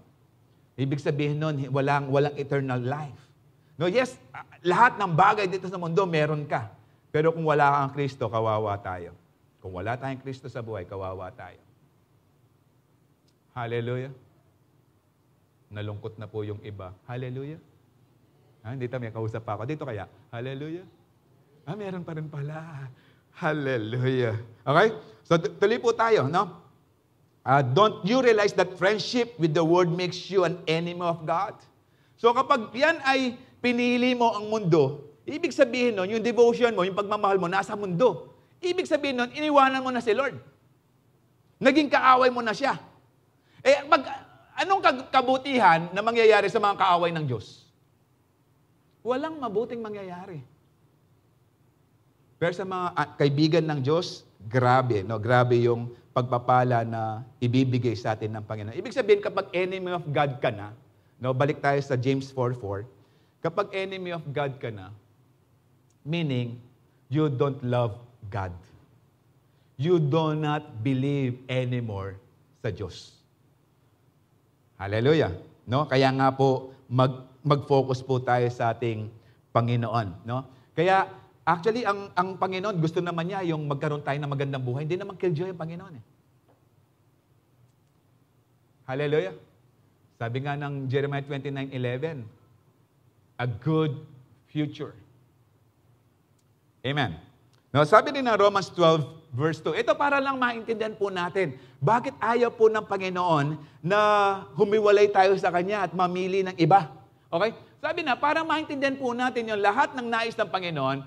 Ibig sabihin nun, walang eternal life. No, yes, lahat ng bagay dito sa mundo meron ka. Pero kung wala kang Kristo, kawawa tayo. Kung wala tayong Kristo sa buhay, kawawa tayo. Hallelujah. Nalungkot na po yung iba. Hallelujah. Hindi tayo may kausap pa ako. Dito kaya, hallelujah. Meron pa rin pala. Hallelujah. Okay? So, tuloy po tayo, no? Don't you realize that friendship with the world makes you an enemy of God? So, kapag yan ay pinili mo ang mundo, ibig sabihin nun, yung devotion mo, yung pagmamahal mo, nasa mundo. Ibig sabihin nun, iniwanan mo na si Lord. Naging kaaway mo na siya. Anong kabutihan na mangyayari sa mga kaaway ng Diyos? Walang mabuting mangyayari. Pero sa mga kaibigan ng Diyos, grabe, no? Grabe yung pagpapala na ibibigay sa atin ng Panginoon. Ibig sabihin, kapag enemy of God ka na, no? Balik tayo sa James 4:4, kapag enemy of God ka na, meaning, you don't love God. You do not believe anymore sa Diyos. Hallelujah. No? Kaya nga po, mag-focus po tayo sa ating Panginoon. No? Kaya, actually, ang Panginoon, gusto naman niya yung magkaroon tayo ng magandang buhay. Hindi naman killjoy ang Panginoon. Hallelujah. Sabi nga ng Jeremiah 29:11, a good future. Amen. Now, sabi din ng Romans 12, verse 2, ito para lang maintindihan po natin, bakit ayaw po ng Panginoon na humiwalay tayo sa Kanya at mamili ng iba? Okay? Sabi na, para maintindihan po natin yung lahat ng nais ng Panginoon,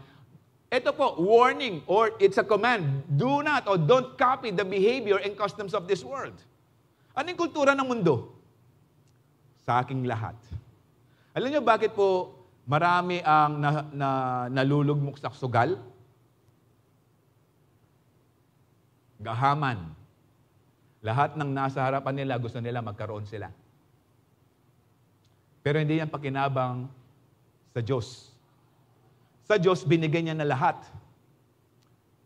ito po, warning or it's a command, do not or don't copy the behavior and customs of this world. Ano yung kultura ng mundo? Sa aking lahat. Alam niyo bakit po marami ang nalulugmok sa sugal? Gahaman. Lahat ng nasa harapan nila, gusto nila magkaroon sila. Pero hindi yan pakinabang sa Diyos. Sa Diyos, binigay niya na lahat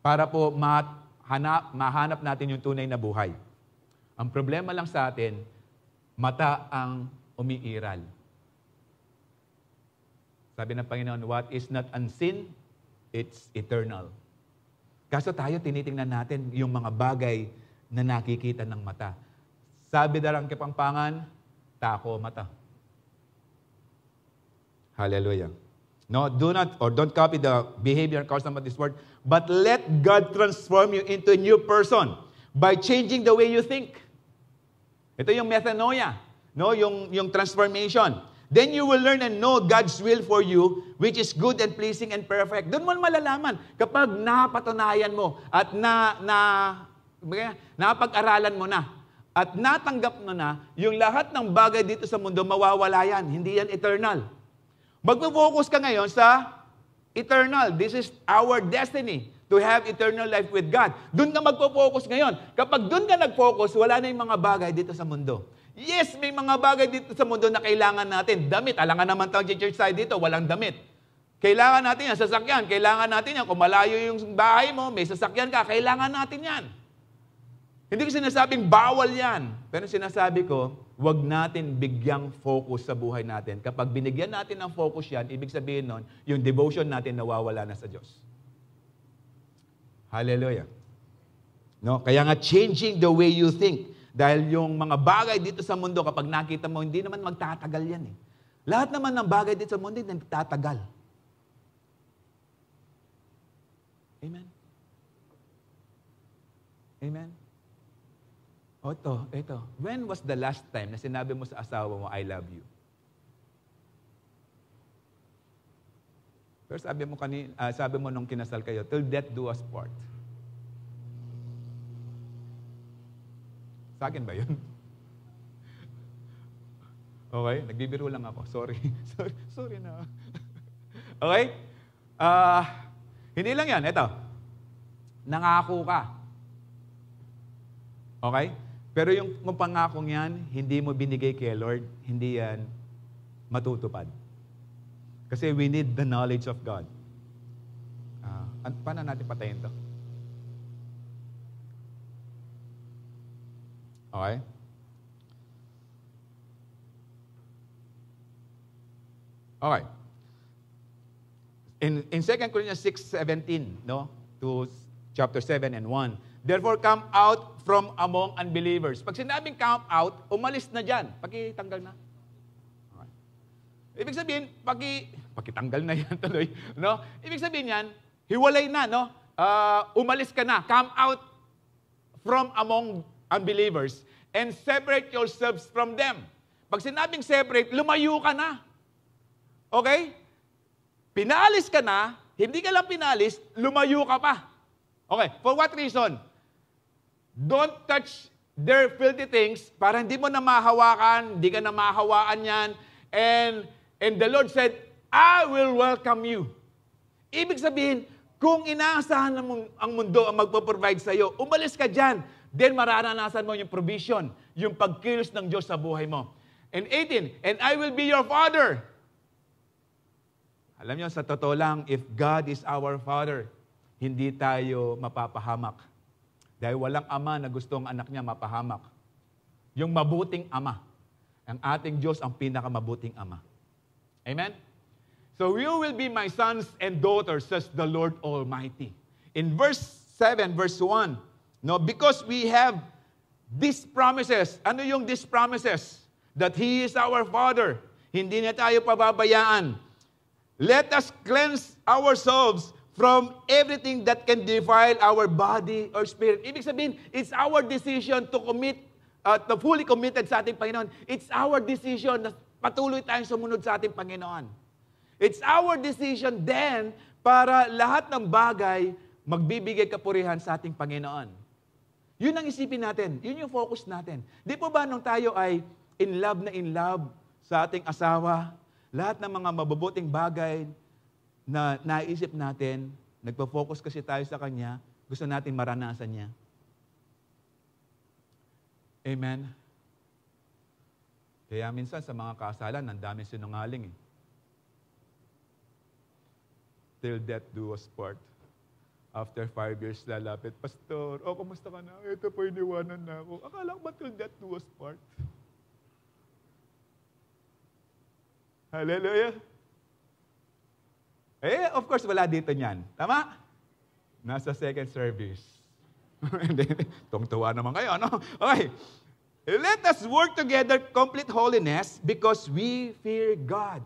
para po mahanap natin yung tunay na buhay. Ang problema lang sa atin, mata ang umiiral. Sabi ng Panginoon, what is not unseen, it's eternal. Kaso tayo, tinitingnan natin yung mga bagay na nakikita ng mata. Sabi darang Kapampangan, tako mata. Hallelujah. No, do not or don't copy the behavior and custom of this world, but let God transform you into a new person by changing the way you think. Ito yung metanoia, no? Yung transformation. Then you will learn and know God's will for you, which is good and pleasing and perfect. Doon mo malalaman kapag napatunayan mo at napag-aralan mo na at natanggap mo na yung lahat ng bagay dito sa mundo, mawawala yan. Hindi yan eternal. Magpo-focus ka ngayon sa eternal. This is our destiny, to have eternal life with God. Doon ka magpo-focus ngayon. Kapag doon ka nag-focus, wala na yung mga bagay dito sa mundo. Yes, may mga bagay dito sa mundo na kailangan natin. Damit. Alangan naman tayo church side dito, walang damit. Kailangan natin yan, sasakyan. Kailangan natin yan. Kung malayo yung bahay mo, may sasakyan ka, kailangan natin yan. Hindi ko sinasabing bawal yan. Pero sinasabi ko, wag natin bigyang focus sa buhay natin. Kapag binigyan natin ng focus yan, ibig sabihin nun, yung devotion natin nawawala na sa Diyos. Hallelujah. No? Kaya nga, changing the way you think. Dahil yung mga bagay dito sa mundo, kapag nakita mo, hindi naman magtatagal yan eh. Lahat naman ng bagay dito sa mundo, hindi nagtatagal. Amen? Amen? O ito. When was the last time na sinabi mo sa asawa mo, I love you? Pero sabi mo nung kinasal kayo, till death do us part. Sa akin ba yun? Okay? Nagbibiro lang ako. Sorry. Sorry na. Okay? Hindi lang yan. Ito. Nangako ka. Okay? Pero yung pangakong yan, hindi mo binigay kay Lord, hindi yan matutupad. Kasi we need the knowledge of God. Paano natin patayin to? Okay? Okay. In 2 Corinthians 6:17, no? To chapter 7 and 1. Therefore, come out from among unbelievers. Pag sinabing come out, umalis na dyan. Pakitanggal na. Okay. Ibig sabihin, pakitanggal na yan tuloy. No? Ibig sabihin yan, hiwalay na, no? Umalis ka na. Come out from among unbelievers and separate yourselves from them. Pag sinabing separate, lumayo ka na. Okay? Pinalis ka na, hindi ka lang pinalis, lumayo ka pa. Okay, for what reason? Don't touch their filthy things para hindi mo na mahawakan, hindi ka na mahawaan yan. And the Lord said, I will welcome you. Ibig sabihin, kung inaasahan ang mundo ang magpo-provide sa iyo, umalis ka dyan. Then mararanasan mo yung provision, yung pagkilos ng Diyos sa buhay mo. And 18, and I will be your father. Alam niyo, sa totoo lang, if God is our Father, hindi tayo mapapahamak. Dahil walang ama na gusto ang anak niya mapahamak. Yung mabuting ama. Ang ating Diyos ang pinakamabuting Ama. Amen? So you will be my sons and daughters, says the Lord Almighty. In verse 7, verse 1, no, because we have these promises. Ano yung these promises? That He is our Father. Hindi na tayo pababayaan. Let us cleanse ourselves from everything that can defile our body or spirit. Ibig sabihin, it's our decision to commit, to fully committed sa ating Panginoon. It's our decision na patuloy tayong sumunod sa ating Panginoon. It's our decision then para lahat ng bagay magbibigay kapurihan sa ating Panginoon. Yun ang isipin natin. Yun yung focus natin. Di po ba nung tayo ay in love sa ating asawa, lahat ng mga mabubuting bagay na naisip natin, nagpo-focus kasi tayo sa Kanya, gusto natin maranasan niya. Amen? Kaya minsan sa mga kasalan, ang daming sinungaling. Till death do us part. After 5 years lalapit, Pastor, kumusta ka na? Ito po, iniwanan na ako. Akala ko ba till death do us part? Hallelujah! Of course, wala dito niyan. Tama? Nasa second service. Tungtuwa naman kayo, no? Okay. Let us work together, complete holiness, because we fear God.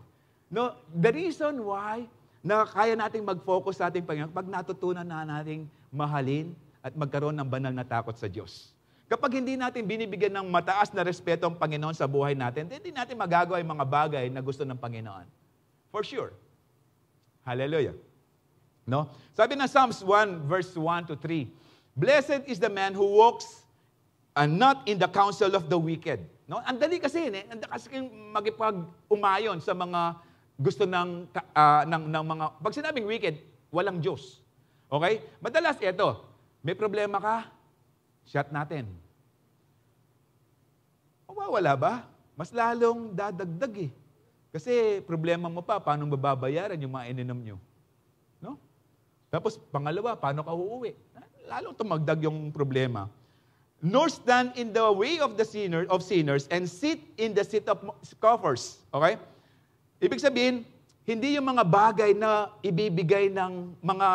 No, the reason why na kaya nating mag-focus sa ating Panginoon, pag natutunan na nating mahalin at magkaroon ng banal na takot sa Diyos. Kapag hindi natin binibigyan ng mataas na respeto ang Panginoon sa buhay natin, hindi natin magagawa yung mga bagay na gusto ng Panginoon. For sure. Hallelujah. No? Sabi ng Psalms 1, verse 1 to 3, Blessed is the man who walks and not in the counsel of the wicked. No? Ang dali kasi, kasi magipag-umayon sa mga gusto ng mga, pag sinabing wicked, walang Diyos. Okay? Madalas ito, may problema ka, shut natin. Wala ba? Mas lalong dadagdag eh. Kasi problema mo pa, paano bababayaran yung mga ininom nyo? No? Tapos pangalawa, paano ka uuwi? Lalong tumagdag yung problema. Nor stand in the way of sinners and sit in the seat of scoffers. Okay? Ibig sabihin, hindi yung mga bagay na ibibigay ng mga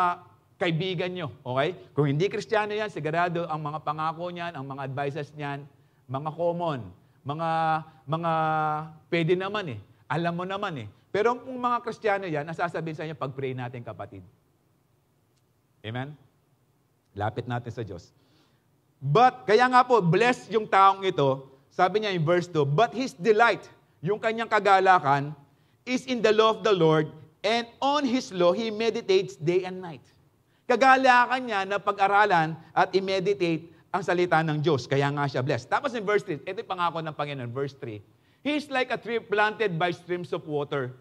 kaibigan nyo. Okay? Kung hindi Kristiyano yan, sigurado ang mga pangako niyan, ang mga advices niyan, mga common, mga pwede naman eh. Alam mo naman eh. Pero kung mga Kristiyano yan, nasasabihin sa inyo, pag-pray natin kapatid. Amen? Lapit natin sa Diyos. But, kaya nga po, blessed yung taong ito, sabi niya in verse 2, but his delight, yung kanyang kagalakan, is in the law of the Lord, and on His law, he meditates day and night. Kagalakan niya na pag-aralan at i-meditate ang salita ng Diyos. Kaya nga siya blessed. Tapos in verse 3, ito yung pangako ng Panginoon, verse 3, He is like a tree planted by streams of water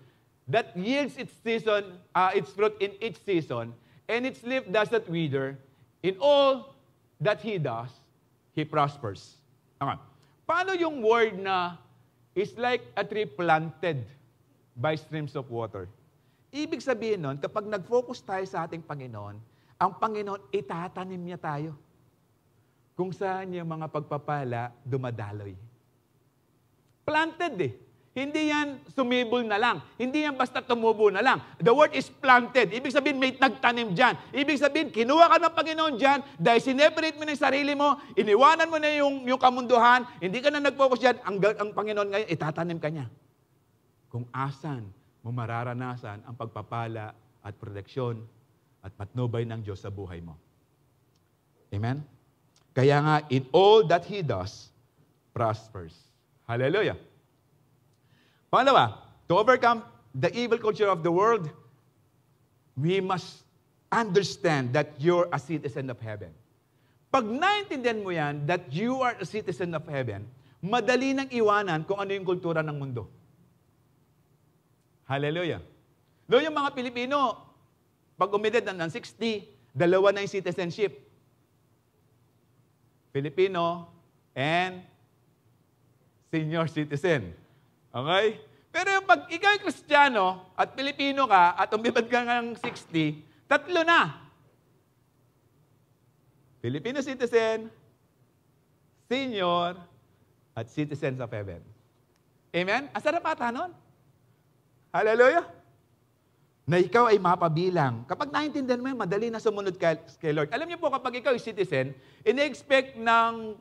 that yields its fruit in each season, and its leaf does not wither. In all that he does, he prospers. Okay. Paano yung word na is like a tree planted by streams of water? Ibig sabihin nun, kapag nag-focus tayo sa ating Panginoon, ang Panginoon, itatanim niya tayo. Kung saan yung mga pagpapala dumadaloy. Planted eh. Hindi yan sumibol na lang. Hindi yan basta tumubo na lang. The word is planted. Ibig sabihin, may nagtanim dyan. Ibig sabihin, kinuha ka ng Panginoon dyan, dahil sineparate mo na yung sarili mo, iniwanan mo na yung kamunduhan, hindi ka na nag-focus dyan, ang Panginoon ngayon, itatanim ka niya. Kung asan mo mararanasan ang pagpapala at proteksyon at patnubay ng Diyos sa buhay mo. Amen? Kaya nga, in all that He does, prospers. Hallelujah. Pangalawa, to overcome the evil culture of the world, we must understand that you're a citizen of heaven. Pag naintindihan mo yan, that you are a citizen of heaven, madali nang iwanan kung ano yung kultura ng mundo. Hallelujah. Doon yung mga Pilipino, pag umidad ng 60, dalawa na yung citizenship. Filipino and senior citizen. Okay? Pero pag ikaw ay Kristiyano at Pilipino ka at umibad ka ng 60, tatlo na. Filipino citizen, senior, at citizens of heaven. Amen? Ang sarap ata nun. Hallelujah. Na ikaw ay mapabilang. Kapag naintindihan mo yun, madali na sumunod kay Lord. Alam niyo po, kapag ikaw ay citizen, ine-expect ng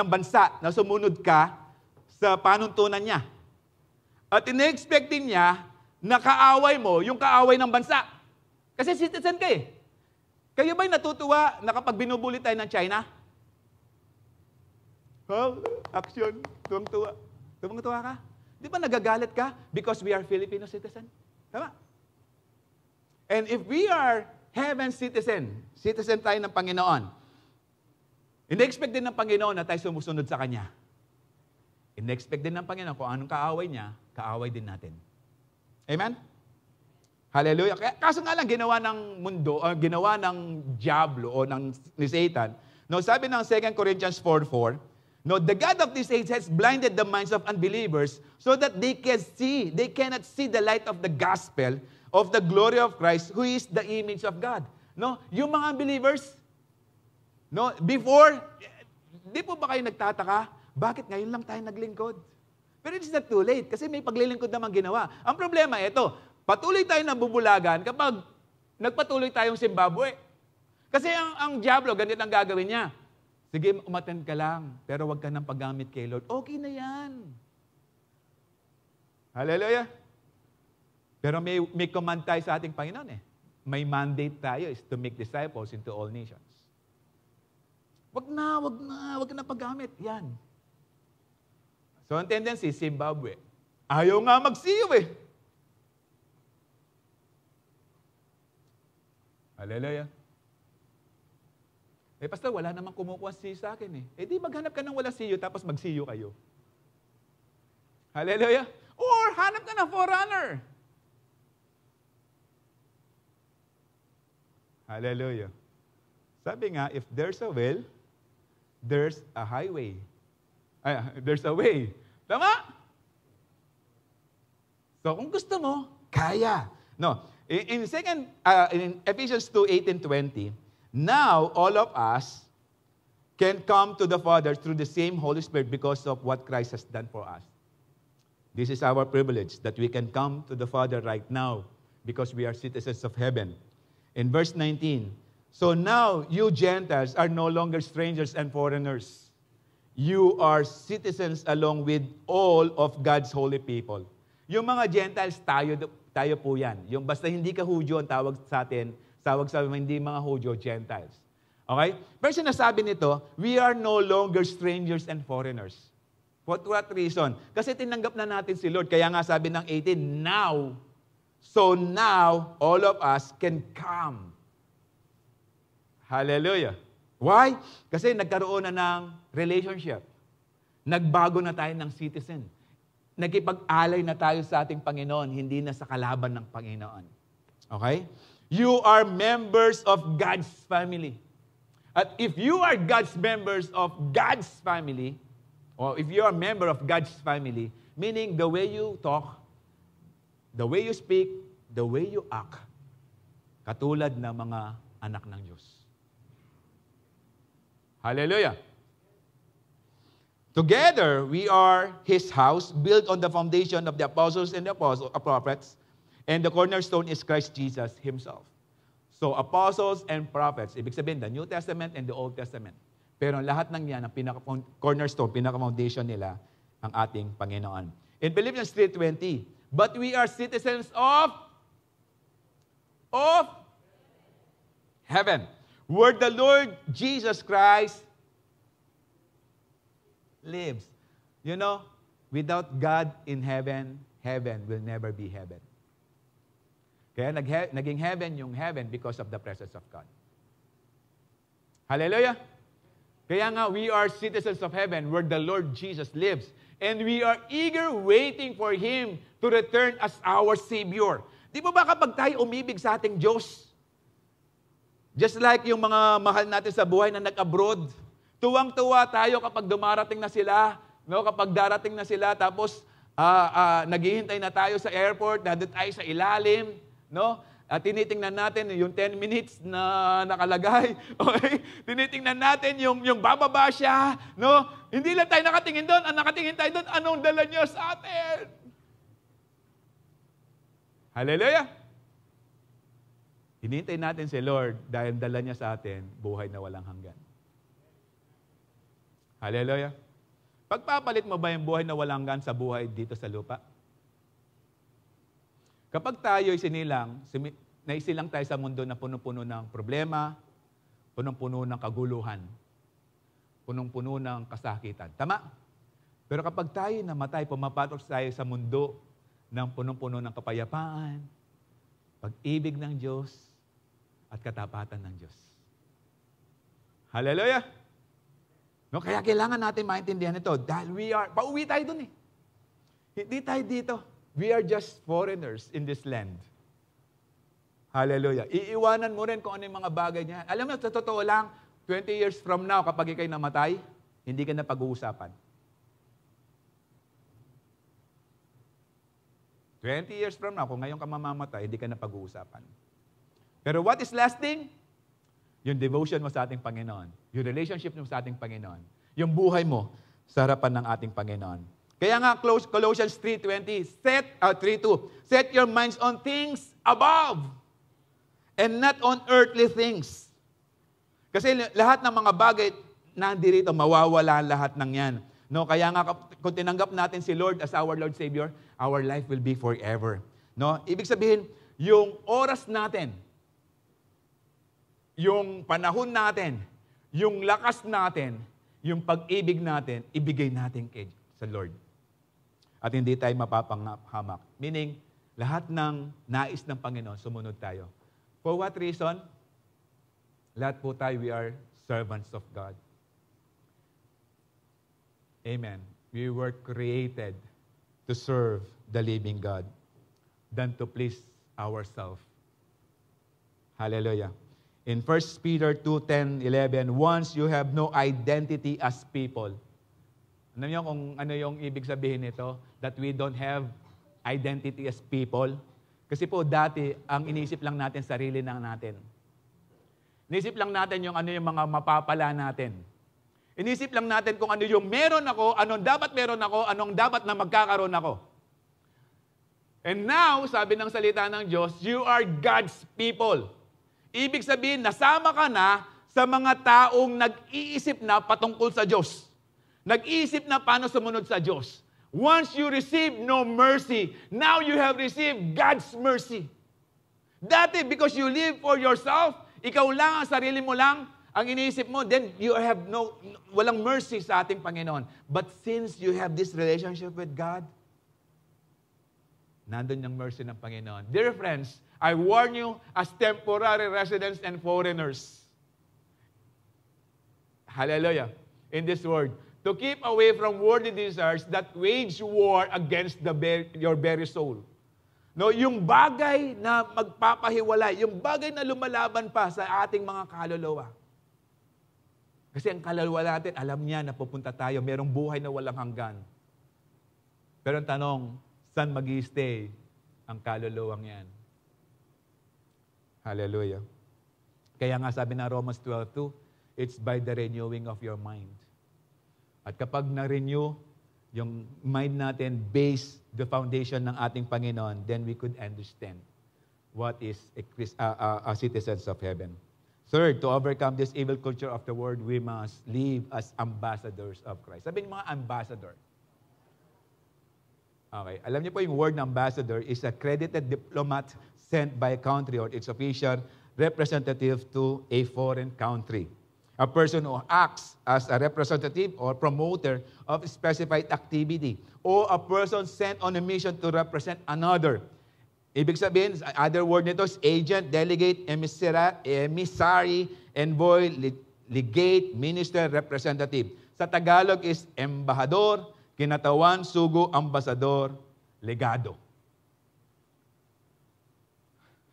bansa na sumunod ka sa panuntunan niya. At ine-expect din niya na kaaway mo yung kaaway ng bansa. Kasi citizen ka eh. Kayo ba'y natutuwa na kapag binubuli tayo ng China? Oh, action. Tuwang-tuwa. Tuwang-tuwa ka? Di ba nagagalit ka because we are Filipino citizen? Tama? And if we are heaven citizen tayo ng Panginoon, in-expect din ng Panginoon na tayo sumusunod sa Kanya. In-expect din ng Panginoon kung anong kaaway niya, kaaway din natin. Amen? Hallelujah. Kaso nga lang, ginawa ng mundo, ginawa ng Diablo o ni Satan. No, sabi ng 2 Corinthians 4:4, no, the God of this age has blinded the minds of unbelievers so that they cannot see the light of the gospel of the glory of Christ, who is the image of God. No, yung mga unbelievers, no, before, di po ba kayo nagtataka, bakit ngayon lang tayo naglingkod? Pero it's not too late kasi may paglilingkod naman ginawa. Ang problema ito, patuloy tayo nabubulagan kapag nagpatuloy tayong Zimbabwe. Kasi ang Diablo, ganito ang gagawin niya. Sige, umattend ka lang, pero wag ka nang paggamit kay Lord. Okay na yan. Hallelujah. Pero may command tayo sa ating Panginoon eh. May mandate tayo is to make disciples into all nations. Wag ka na paggamit. Yan. So, ang tendency, Zimbabwe. Ayaw nga mag-see you eh. Hallelujah. Eh, pastor, wala namang kumukuha see you sa akin eh. Eh, di maghanap ka ng wala see you, tapos mag-see you kayo. Hallelujah. Or, hanap ka ng forerunner. Hallelujah. Sabi nga, if there's a will, there's a highway. There's a way. Tama? So, kung gusto mo, kaya. No. In Ephesians 2:18-20, now all of us can come to the Father through the same Holy Spirit because of what Christ has done for us. This is our privilege, that we can come to the Father right now because we are citizens of heaven. In verse 19, so now you Gentiles are no longer strangers and foreigners. You are citizens along with all of God's holy people. Yung mga Gentiles, tayo po yan. Yung basta hindi ka Hudyo, ang tawag sa atin, tawag sa hindi mga Hudyo, Gentiles. Okay? Pero sinasabi nito, we are no longer strangers and foreigners. For what reason? Kasi tinanggap na natin si Lord. Kaya nga sabi ng 18, now. So now, all of us can come. Hallelujah. Why? Kasi nagkaroon na ng relationship. Nagbago na tayo ng citizen. Nagkipag-alay na tayo sa ating Panginoon, hindi na sa kalaban ng Panginoon. Okay? You are members of God's family. At if you are God's members of God's family, or if you are a member of God's family, meaning the way you talk, the way you speak, the way you act, katulad ng mga anak ng Diyos. Hallelujah. Together, we are His house, built on the foundation of the apostles and the prophets, and the cornerstone is Christ Jesus Himself. So, apostles and prophets, ibig sabihin, the New Testament and the Old Testament. Pero lahat ng yan, ang cornerstone, pinaka-foundation nila, ang ating Panginoon. In Philippians 3:20, but we are citizens of heaven, where the Lord Jesus Christ lives. You know, without God in heaven, heaven will never be heaven. Kaya naging heaven yung heaven because of the presence of God. Hallelujah! Kaya nga, we are citizens of heaven where the Lord Jesus lives. And we are eager waiting for Him to return as our Savior. Di ba kapag tayo umibig sa ating Diyos, just like yung mga mahal natin sa buhay na nag-abroad, tuwang-tuwa tayo kapag dumarating na sila, no? Kapag darating na sila, tapos naghihintay na tayo sa airport, nandun tayo sa ilalim, no? At tinitingnan natin yung 10 minutes na nakalagay. Okay? Tinitingnan natin yung bababa siya. No? Hindi lang tayo nakatingin doon. Ang nakatingin tayo doon, anong dala niya sa atin? Hallelujah! Hinintay natin si Lord dahil dala niya sa atin buhay na walang hanggan. Hallelujah! Pagpapalit mo ba yung buhay na walang hanggan sa buhay dito sa lupa? Kapag tayo'y naisilang tayo sa mundo na punong-puno ng problema, punong-puno ng kaguluhan, punong-puno ng kasakitan. Tama? Pero kapag tayo namatay, pumapatok tayo sa mundo ng punong-puno ng kapayapaan, pag-ibig ng Diyos, at katapatan ng Diyos. Hallelujah! No, kaya kailangan natin maintindihan ito dahil pauwi tayo dun eh. Hindi tayo dito. We are just foreigners in this land. Hallelujah. Iiwanan mo rin kung ano yung mga bagay niya. Alam mo, sa totoo lang, 20 years from now, kapag ikay namatay, hindi ka na pag-uusapan. 20 years from now, kung ngayon ka mamamatay, hindi ka na pag-uusapan. Pero what is lasting? Yung devotion mo sa ating Panginoon. Yung relationship mo sa ating Panginoon. Yung buhay mo sa harapan ng ating Panginoon. Kaya nga, Colossians 3:20, 3:2, set your minds on things above and not on earthly things. Kasi lahat ng mga bagay nandirito, mawawala lahat ng yan. No, kaya nga, kung tinanggap natin si Lord as our Lord Savior, our life will be forever. No? Ibig sabihin, yung oras natin, yung panahon natin, yung lakas natin, yung pag-ibig natin, ibigay natin sa Lord. At hindi tayo mapapanghamak. Meaning, lahat ng nais ng Panginoon, sumunod tayo. For what reason? Lahat po tayo, we are servants of God. Amen. We were created to serve the living God than to please ourselves. Hallelujah. In 1 Peter 2:10-11, once you have no identity as people. Alam niyo kung ano yung ibig sabihin nito? That we don't have identity as people. Kasi po dati, ang inisip lang natin, sarili lang natin. Inisip lang natin yung ano yung mga mapapala natin. Inisip lang natin kung ano yung meron ako, anong dapat meron ako, anong dapat na magkakaroon ako. And now, sabi ng salita ng Diyos, you are God's people. Ibig sabihin, nasama ka na sa mga taong nag-iisip na patungkol sa Diyos. Nag-iisip na paano sumunod sa Diyos. Once you receive no mercy, now you have received God's mercy. Dati, because you live for yourself, ikaw lang, ang sarili mo lang, ang iniisip mo, then you have walang mercy sa ating Panginoon. But since you have this relationship with God, nandun yung mercy ng Panginoon. Dear friends, I warn you as temporary residents and foreigners. Hallelujah. In this word, to keep away from worldly desires that wage war against your very soul. No, yung bagay na magpapahiwalay, yung bagay na lumalaban pa sa ating mga kaluluwa. Kasi ang kaluluwa natin, alam niya na pupunta tayo, merong buhay na walang hanggan. Pero ang tanong, saan mag-i-stay ang kaluluwang yan? Hallelujah. Kaya nga sabi ng Romans 12:2, it's by the renewing of your mind. At kapag na-renew yung mind natin based the foundation ng ating Panginoon, then we could understand what is a citizens of heaven. Third, to overcome this evil culture of the world, we must live as ambassadors of Christ. Sabi niyo mga ambassador. Okay. Alam niyo po yung word na ambassador is a credited diplomat sent by a country or its official representative to a foreign country. A person who acts as a representative or promoter of a specified activity, or a person sent on a mission to represent another. Ibig sabihin, other word nito is agent, delegate, emissary, envoy, legate, minister, representative. Sa Tagalog is embahador, kinatawan, sugo, ambasador, legado.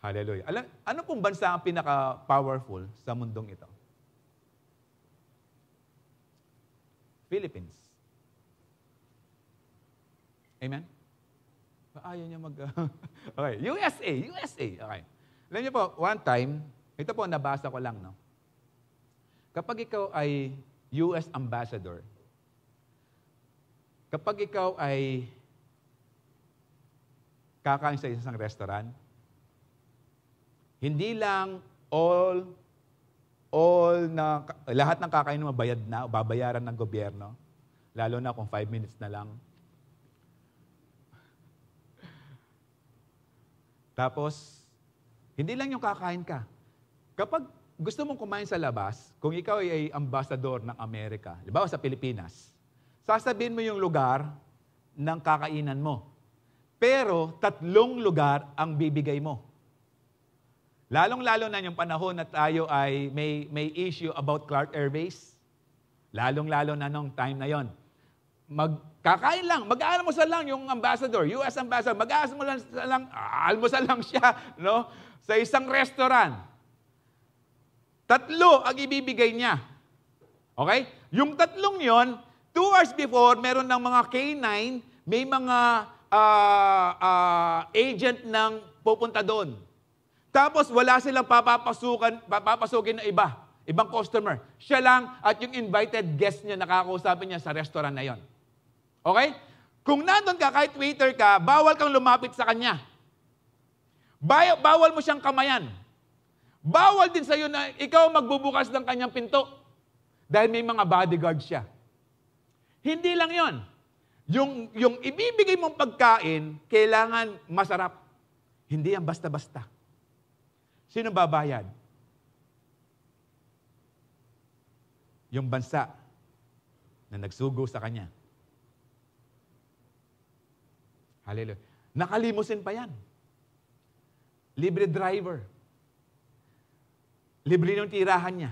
Hallelujah. Ano pong bansa ang pinaka-powerful sa mundong ito? Philippines. Amen? Ayaw niya okay. USA. Okay. Alam niyo po, one time, ito po, nabasa ko lang, no? Kapag ikaw ay US ambassador, kapag ikaw ay kakain sa isang restaurant, hindi lang lahat ng kakain mo bayad na, babayaran ng gobyerno, lalo na kung 5 minutes na lang. Tapos, hindi lang yung kakain ka. Kapag gusto mong kumain sa labas, kung ikaw ay ambassador ng Amerika, halimbawa sa Pilipinas, sasabihin mo yung lugar ng kakainan mo. Pero 3 lugar ang bibigay mo. Lalong-lalo na yung panahon na tayo ay may issue about Clark Airways. Lalong-lalo na nung time na yon. Magkakain lang, mag-aalmusal lang yung ambassador, US ambassador, almusal lang siya, no? Sa isang restaurant. 3 ang ibibigay niya. Okay? Yung 3 yon, 2 hours before, meron ng mga K9, may mga agent ng pupunta doon. Tapos wala silang papapasukin na ibang customer. Siya lang at yung invited guest niya, nakakausapin niya sa restaurant na yon. Okay? Kung nandun ka, kahit waiter ka, bawal kang lumapit sa kanya. Bawal mo siyang kamayan. Bawal din sa'yo na ikaw magbubukas ng kanyang pinto dahil may mga bodyguard siya. Hindi lang yon. Yung ibibigay mong pagkain, kailangan masarap. Hindi yan basta-basta. Sino babayad? Yung bansa na nagsugo sa kanya. Hallelujah. Nakalimusin pa yan. Libre driver. Libre yung tirahan niya.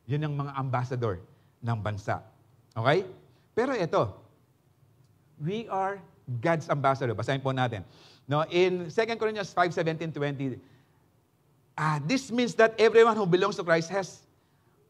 Yun ang mga ambassador ng bansa. Okay? Pero ito, we are God's ambassador. Basahin po natin. No, in 2 Corinthians 5:17-20, this means that everyone who belongs to Christ has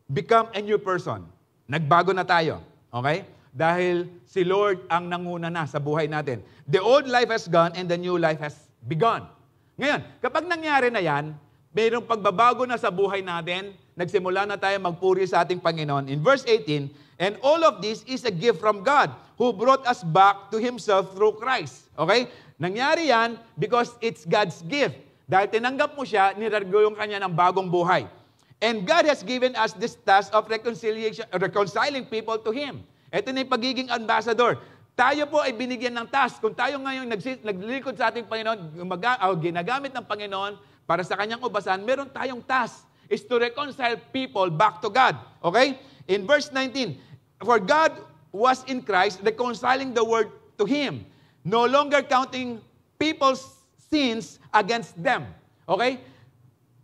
become a new person. Nagbago na tayo. Okay? Dahil si Lord ang nanguna na sa buhay natin. The old life has gone and the new life has begun. Ngayon, kapag nangyari na yan, mayroong pagbabago na sa buhay natin, nagsimula na tayo magpuri sa ating Panginoon. In verse 18, and all of this is a gift from God who brought us back to Himself through Christ. Okay? Nangyari yan because it's God's gift. Dahil tinanggap mo siya, nirargo yung kanya ng bagong buhay. And God has given us this task of reconciling people to Him. Ito na yung pagiging ambassador. Tayo po ay binigyan ng task. Kung tayo ngayon naglilikod sa ating Panginoon, ginagamit ng Panginoon para sa kanyang ubasan, meron tayong task is to reconcile people back to God. Okay? In verse 19, for God was in Christ reconciling the world to Him, no longer counting people's sins against them. Okay?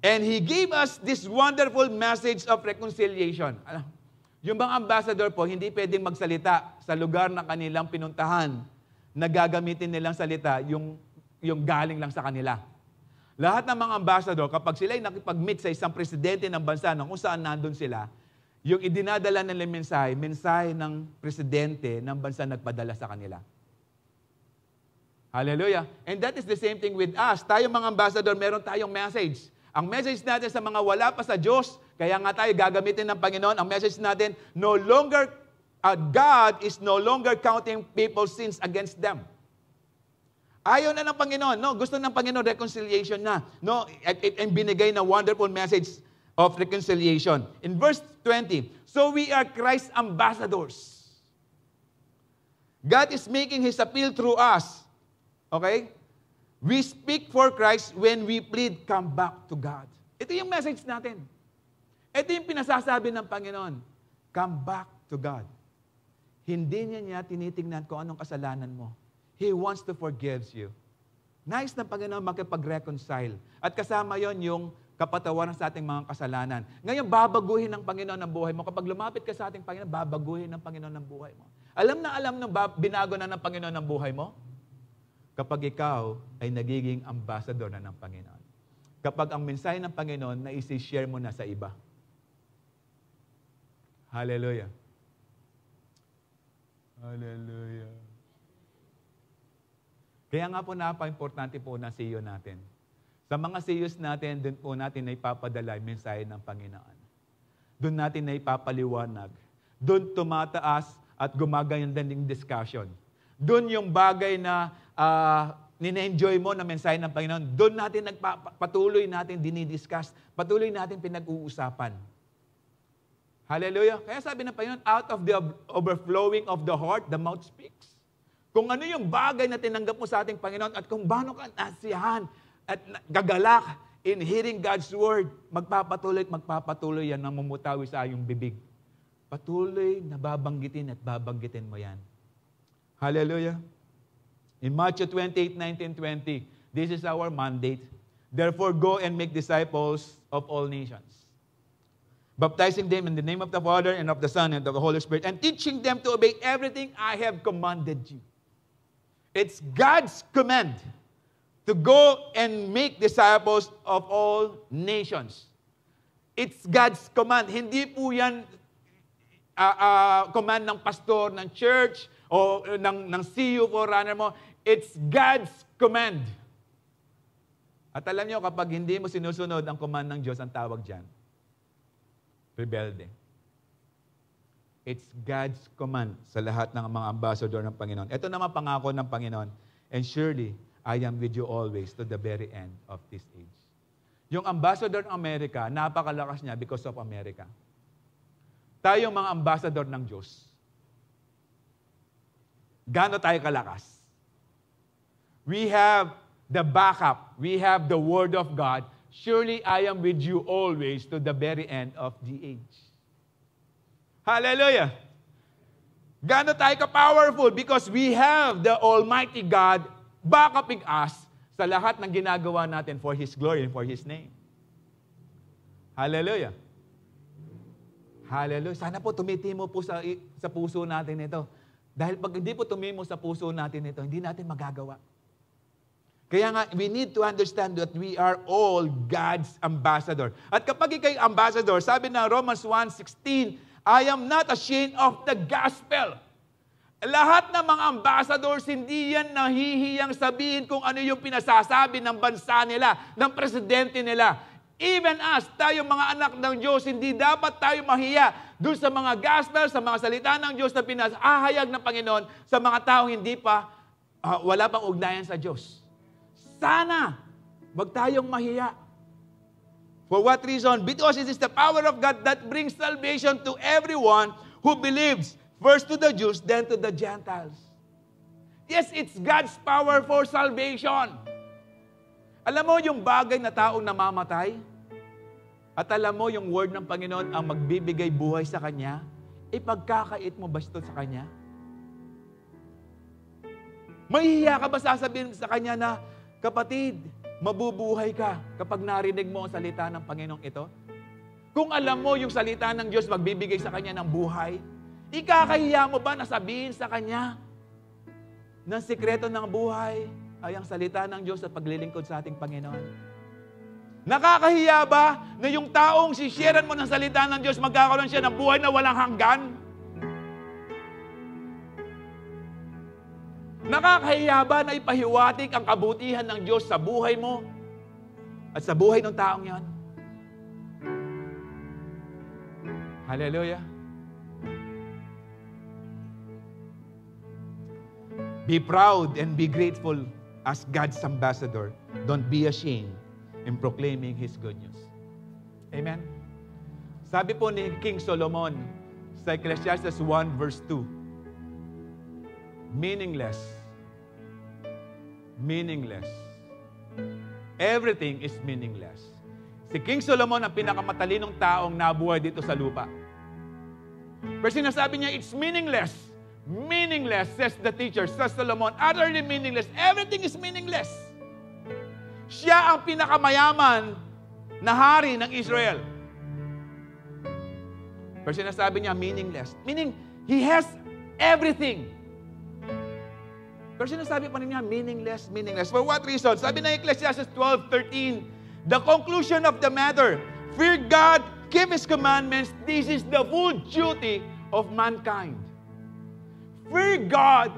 And He gave us this wonderful message of reconciliation. Yung mga ambassador po, hindi pwedeng magsalita sa lugar na kanilang pinuntahan na gagamitin nilang salita yung galing lang sa kanila. Lahat ng mga ambassador, kapag sila ay nakipag-meet sa isang presidente ng bansa na kung saan nandun sila, yung idinadala nila mensahe ng presidente ng bansa nagpadala sa kanila. Hallelujah. And that is the same thing with us. Tayo mga ambassador, meron tayong message. Ang message natin sa mga wala pa sa Diyos, kaya nga tayo gagamitin ng Panginoon, ang message natin, God is no longer counting people's sins against them. Ayaw na ng Panginoon, no? Gusto ng Panginoon, reconciliation na. No? At binigay na wonderful message of reconciliation. In verse 20, so we are Christ's ambassadors. God is making His appeal through us. Okay? We speak for Christ when we plead, come back to God. Ito yung message natin. Ito yung pinasasabi ng Panginoon. Come back to God. Hindi niya tinitingnan kung anong kasalanan mo. He wants to forgive you. Nais ng Panginoon makipag-reconcile. At kasama yon yung kapatawaran sa ating mga kasalanan. Ngayon, babaguhin ng Panginoon ang buhay mo. Kapag lumapit ka sa ating Panginoon, babaguhin ng Panginoon ang buhay mo. Alam ng binago na ng Panginoon ang buhay mo? Kapag ikaw ay nagiging ambassador na ng Panginoon. Kapag ang mensahe ng Panginoon na isi-share mo na sa iba. Hallelujah. Hallelujah. Kaya nga po napaka-importante po na CEO natin. Sa mga CEOs natin, doon po natin na ipapadala yung mensahe ng Panginoon. Doon natin na ipapaliwanag. Doon tumataas at gumaganda yung discussion. Doon yung bagay na nina-enjoy mo na mensahe ng Panginoon, doon natin patuloy natin dinidiscuss, patuloy natin pinag-uusapan. Hallelujah. Kaya sabi ng Panginoon, out of the overflowing of the heart, the mouth speaks. Kung ano yung bagay na tinanggap mo sa ating Panginoon at kung paano ka nasiyahan at gagalak in hearing God's word, magpapatuloy yan na mamutawi sa iyong bibig. Patuloy na babanggitin at babanggitin mo yan. Hallelujah. In Matthew 28:19-20, this is our mandate. Therefore, go and make disciples of all nations, baptizing them in the name of the Father and of the Son and of the Holy Spirit, and teaching them to obey everything I have commanded you. It's God's command to go and make disciples of all nations. It's God's command. Hindi po yan command ng pastor, ng church, o ng CEO o runner mo. It's God's command. At alam nyo, kapag hindi mo sinusunod ang command ng Diyos, ang tawag dyan, rebelde. It's God's command sa lahat ng mga ambassador ng Panginoon. Ito naman pangako ng Panginoon. And surely, I am with you always to the very end of this age. Yung ambassador ng Amerika, napakalakas niya because of America. Tayong mga ambassador ng Diyos, gaano tayo kalakas? We have the backup. We have the Word of God. Surely I am with you always to the very end of the age. Hallelujah! Gaano tayo ka-powerful? Because we have the Almighty God backuping us sa lahat ng ginagawa natin for His glory and for His name. Hallelujah! Hallelujah! Sana po tumitimo po sa puso natin ito. Dahil pag hindi po tumimo sa puso natin ito, hindi natin magagawa. Kaya nga, we need to understand that we are all God's ambassador. At kapag ikay ambassador, sabi na Romans 1:16, I am not ashamed of the gospel. Lahat ng mga ambassadors, hindi yan nahihiyang sabihin kung ano yung pinasasabi ng bansa nila, ng presidente nila. Even us, tayong mga anak ng Diyos, hindi dapat tayo mahiya doon sa mga gospel, sa mga salita ng Diyos na pinahahayag ng Panginoon sa mga taong hindi pa, wala pang ugnayan sa Diyos. Sana, wag tayong mahiya. For what reason? Because it is the power of God that brings salvation to everyone who believes. First to the Jews, then to the Gentiles. Yes, it's God's power for salvation. Alam mo yung bagay na taong namamatay? At alam mo yung word ng Panginoon ang magbibigay buhay sa Kanya? Ipagkakait mo ba ito sa Kanya? Mahihiya ka ba sasabihin sa Kanya na, kapatid, mabubuhay ka kapag narinig mo ang salita ng Panginoong ito? Kung alam mo yung salita ng Diyos magbibigay sa Kanya ng buhay, ikakahiya mo ba na sabihin sa Kanya ng sikreto ng buhay ay ang salita ng Diyos at paglilingkod sa ating Panginoon? Nakakahiya ba na yung taong sisharean mo ng salita ng Diyos magkakaroon siya ng buhay na walang hanggan? Nakakahiya ba na ipahiwatig ang kabutihan ng Diyos sa buhay mo at sa buhay ng taong yan? Hallelujah! Be proud and be grateful as God's ambassador. Don't be ashamed in proclaiming His good news. Amen? Sabi po ni King Solomon sa Ecclesiastes 1 verse 2, meaningless. Meaningless. Everything is meaningless. Si King Solomon ang pinakamatalinong taong nabuhay dito sa lupa. Pero sinasabi niya, it's meaningless. Meaningless, says the teacher, says Solomon. Utterly meaningless. Everything is meaningless. Siya ang pinakamayaman na hari ng Israel. Pero sinasabi niya, meaningless. Meaning, he has everything. Pero sinasabi pa niya, meaningless, meaningless. For what reason? Sabi na Ecclesiastes 12:13, the conclusion of the matter, fear God, keep His commandments, this is the full duty of mankind. Fear God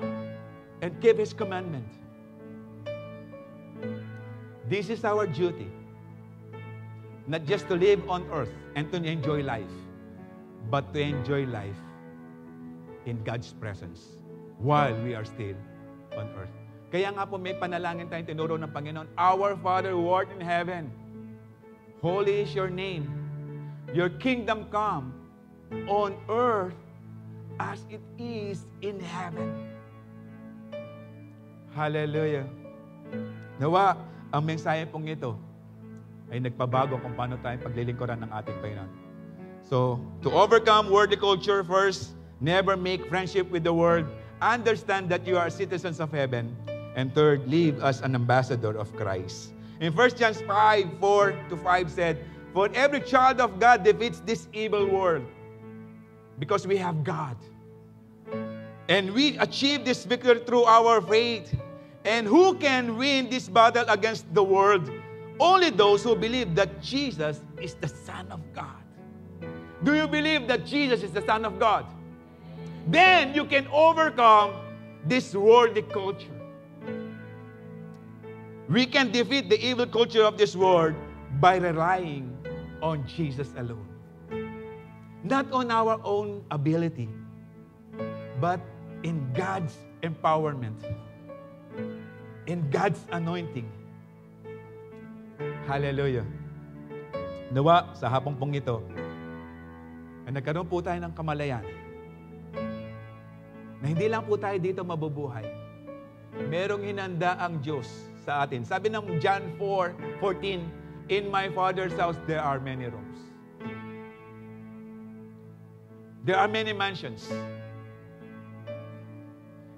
and keep His commandment. This is our duty. Not just to live on earth and to enjoy life, but to enjoy life in God's presence while we are still on earth. Kaya nga po may panalangin tayong tinuro ng Panginoon, Our Father who art in heaven, holy is your name. Your kingdom come on earth as it is in heaven. Hallelujah. Nawa, ang mensahe pong ito ay nagpabago kung paano tayong paglilingkuran ng ating Panginoon. So, to overcome worldly culture, first, never make friendship with the world. Understand that you are citizens of heaven. And third, live as an ambassador of Christ. In 1 John 5, 4-5 said, For every child of God defeats this evil world because we have God. And we achieve this victory through our faith. And who can win this battle against the world? Only those who believe that Jesus is the Son of God. Do you believe that Jesus is the Son of God? Then you can overcome this worldly culture. We can defeat the evil culture of this world by relying on Jesus alone. Not on our own ability, but in God's empowerment, in God's anointing. Hallelujah. Nawa, sa hapong pong ito, na nagkaroon po tayo ng kamalayan, na hindi lang po tayo dito mabubuhay. Merong hinanda ang Diyos sa atin. Sabi ng John 4:14, In my Father's house there are many rooms. There are many mansions.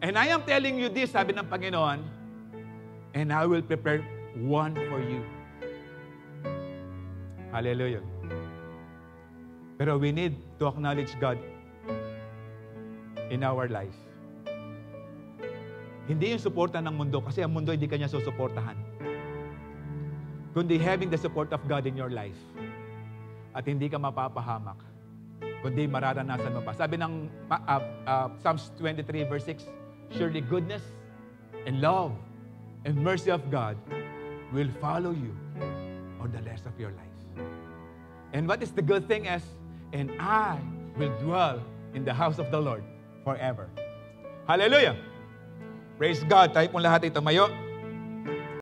And I am telling you this, sabi ng Panginoon, and I will prepare one for you. Hallelujah. Pero we need to acknowledge God in our life. Hindi yung suporta ng mundo, kasi ang mundo hindi kanya susuportahan. Kundi having the support of God in your life. At hindi ka mapapahamak. Kundi mararanasan mo pa. Sabi ng Psalms 23 verse 6, Surely goodness and love and mercy of God will follow you all the rest of your life. And what is the good thing is, and I will dwell in the house of the Lord forever. Hallelujah! Praise God! Tayo pong lahat ay tumayo.